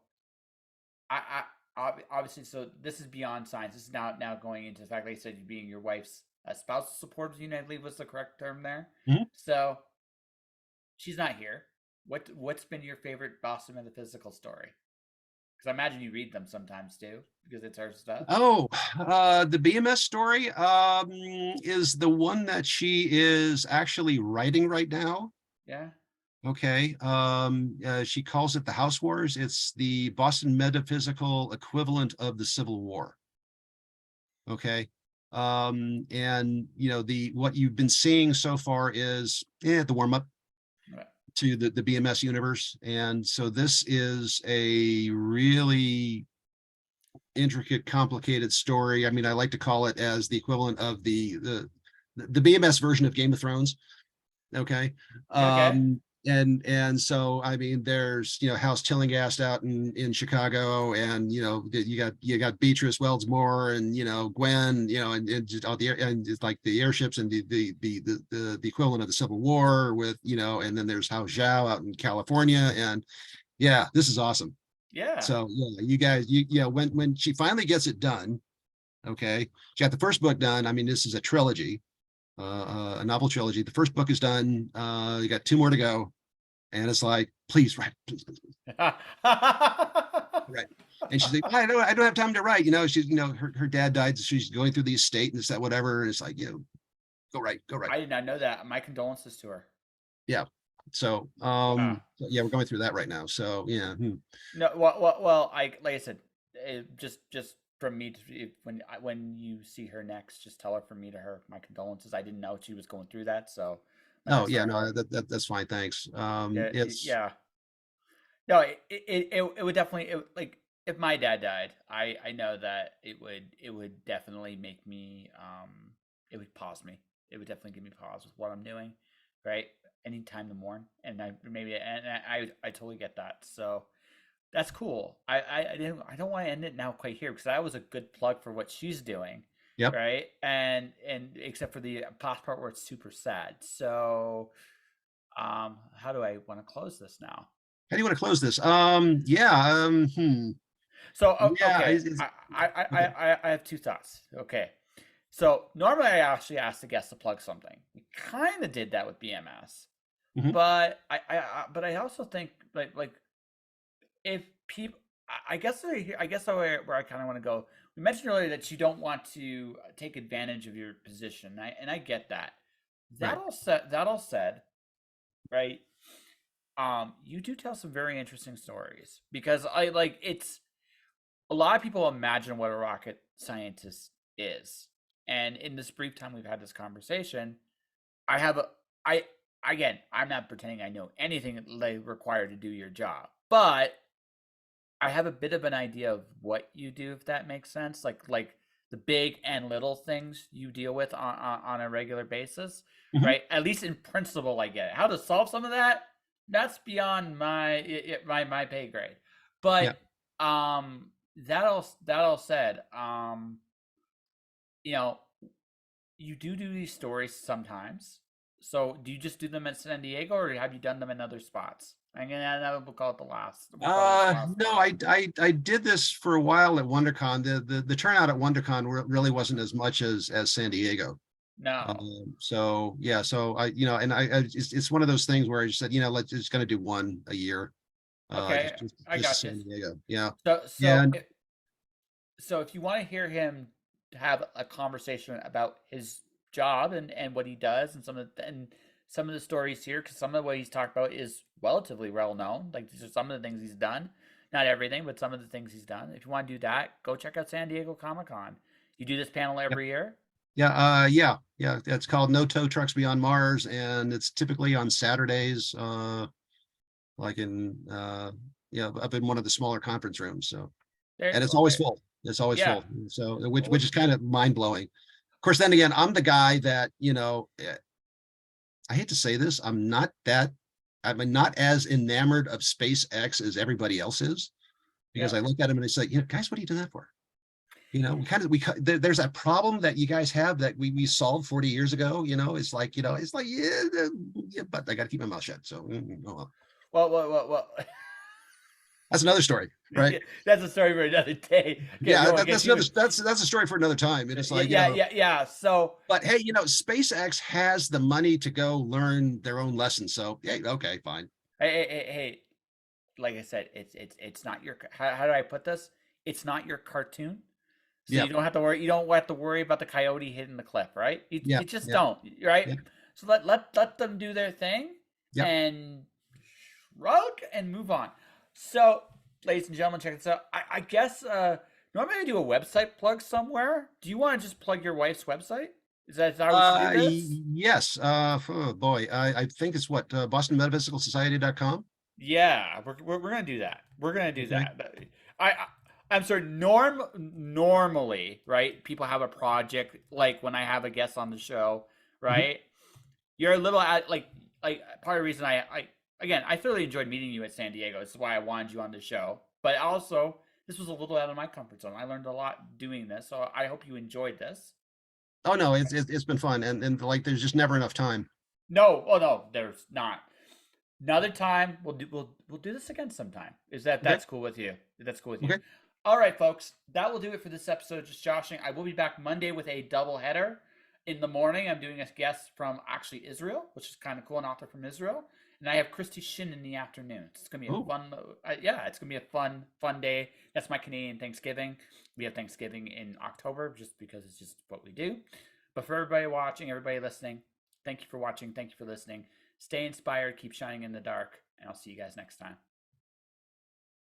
obviously, so this is beyond science. This is now going into the fact that you said you being your wife's spousal support unit, I believe was the correct term there. Mhm. So she's not here. What's been your favorite Boston metaphysical story? Because I imagine you read them sometimes too, because it's her stuff. Oh, the BMS story is the one that she is actually writing right now. Yeah. Okay. She calls it the House Wars. It's the Boston metaphysical equivalent of the Civil War. Okay. And the what you've been seeing so far is the warm up Right. to the BMS universe. And so this is a really intricate, complicated story. I mean, I like to call it as the equivalent of the BMS version of Game of Thrones. Okay. Okay. And so I mean, there's House Tillinghast out in Chicago, and you got Beatrice Wells-Moore, and Gwen, and just all and it's like the airships, and the equivalent of the Civil War with and then there's House Zhao out in California, and yeah, this is awesome. Yeah. So yeah, you guys, when she finally gets it done, okay, she got the first book done. I mean, this is a trilogy, a novel trilogy. The first book is done. You got two more to go, and it's like, please write, please write. And she's like, I don't have time to write. She's her dad died, so she's going through the estate and this that whatever. And it's like, go write, go write. I did not know that. My condolences to her. Yeah. So Wow. yeah, we're going through that right now. So yeah. No, well, like I said, just from me to when you see her next, just tell her from me to her my condolences. I didn't know she was going through that, so my Oh best to yeah, her. no, that's fine. Thanks. Yeah, It's yeah. No, it would definitely like if my dad died, I know that it would definitely make me it would pause me. It would definitely give me pause with what I'm doing, right? Anytime to mourn, and I totally get that. So that's cool. I don't want to end it now quite here because that was a good plug for what she's doing, yep. right? And except for the past part where it's super sad. So how do I want to close this now? How do you want to close this? Yeah. So Yeah. okay, Okay. I have two thoughts. Okay, so normally I actually ask the guest to plug something. We kind of did that with BMS, Mhm. but but I also think like if people, I guess where I kind of want to go. We mentioned earlier that you don't want to take advantage of your position, and I get that. Right. That all said, right? You do tell some very interesting stories because I like it's a lot of people imagine what a rocket scientist is. And in this brief time we've had this conversation, I have a I again, I'm not pretending I know anything like required to do your job, but I have a bit of an idea of what you do, if that makes sense. Like the big and little things you deal with on a regular basis, Mhm. right? At least in principle, I get it. How to solve some of that, that's beyond my pay grade. Yeah. But that all said, you know, you do these stories sometimes. So do you just do them in San Diego, or have you done them in other spots? And then we'll call it the last. We'll call this the last No, spot. I did this for a while at WonderCon. The turnout at WonderCon really wasn't as much as San Diego. No. So yeah, so and it's one of those things where I just said, let's just gonna do one a year. Okay, Just just I just got you. San Diego. Yeah. So so And if, so if you want to hear him have a conversation about his job and what he does and some of the stories here, because some of what he's talked about is relatively well known. Like these are some of the things he's done, not everything, but some of the things he's done. If you want to do that, go check out San Diego Comic Con. You do this panel yep. every year. Yeah, yeah. It's called No Tow Trucks Beyond Mars, and it's typically on Saturdays, like in yeah, up in one of the smaller conference rooms. So and it's always full. It's always Yeah. full. So, which is kind of mind blowing. Of course, then again, I'm the guy that, I hate to say this, I'm not as enamored of SpaceX as everybody else is, because Yeah. I look at them and I say, guys, what are you doing that for? There's that problem that you guys have that we solved 40 years ago. Yeah, but I got to keep my mouth shut. So, oh well. Well. That's another story, right? Yeah, that's a story for another day. Okay, Yeah, don't get too. that's a story for another time. It is like, Yeah. So, but hey, SpaceX has the money to go learn their own lessons. So, yeah, okay, fine. hey, like I said, it's not your. How do I put this? It's not your cartoon, so Yeah, you don't have to worry. You don't have to worry about the coyote hitting the cliff, right? yeah, You just yeah, don't, right? yeah, So let them do their thing yeah. and shrug and move on. So, ladies and gentlemen, check this out. I guess normally I do a website plug somewhere. Do you want to just plug your wife's website? Is that how we should do this? Yes. Oh boy, I think it's what BostonMetaphysicalSociety.com. Yeah, we're gonna do that. We're gonna do Okay. that. I'm sorry. Normally, right? People have a project like when I have a guest on the show, Mhm. right? You're a little at like part of the reason I again I thoroughly enjoyed meeting you at San Diego. This is why I wanted you on the show. But also, this was a little out of my comfort zone. I learned a lot doing this, so I hope you enjoyed this. Oh no, it's been fun, and like there's just never enough time. No, oh no, there's not. Another time we'll do this again sometime. Is Okay. that's cool with you? That's cool with you. Okay. All right, folks, that will do it for this episode. Just joshing. I will be back Monday with a double header. In the morning, I'm doing a guest from actually Israel, which is kind of cool, an author from Israel, and I have Christy Shin in the afternoon. It's gonna be a Oh, fun, yeah, it's gonna be a fun day. That's my Canadian Thanksgiving. We have Thanksgiving in October just because it's just what we do. But for everybody watching, everybody listening, thank you for watching. Thank you for listening. Stay inspired, keep shining in the dark, and I'll see you guys next time.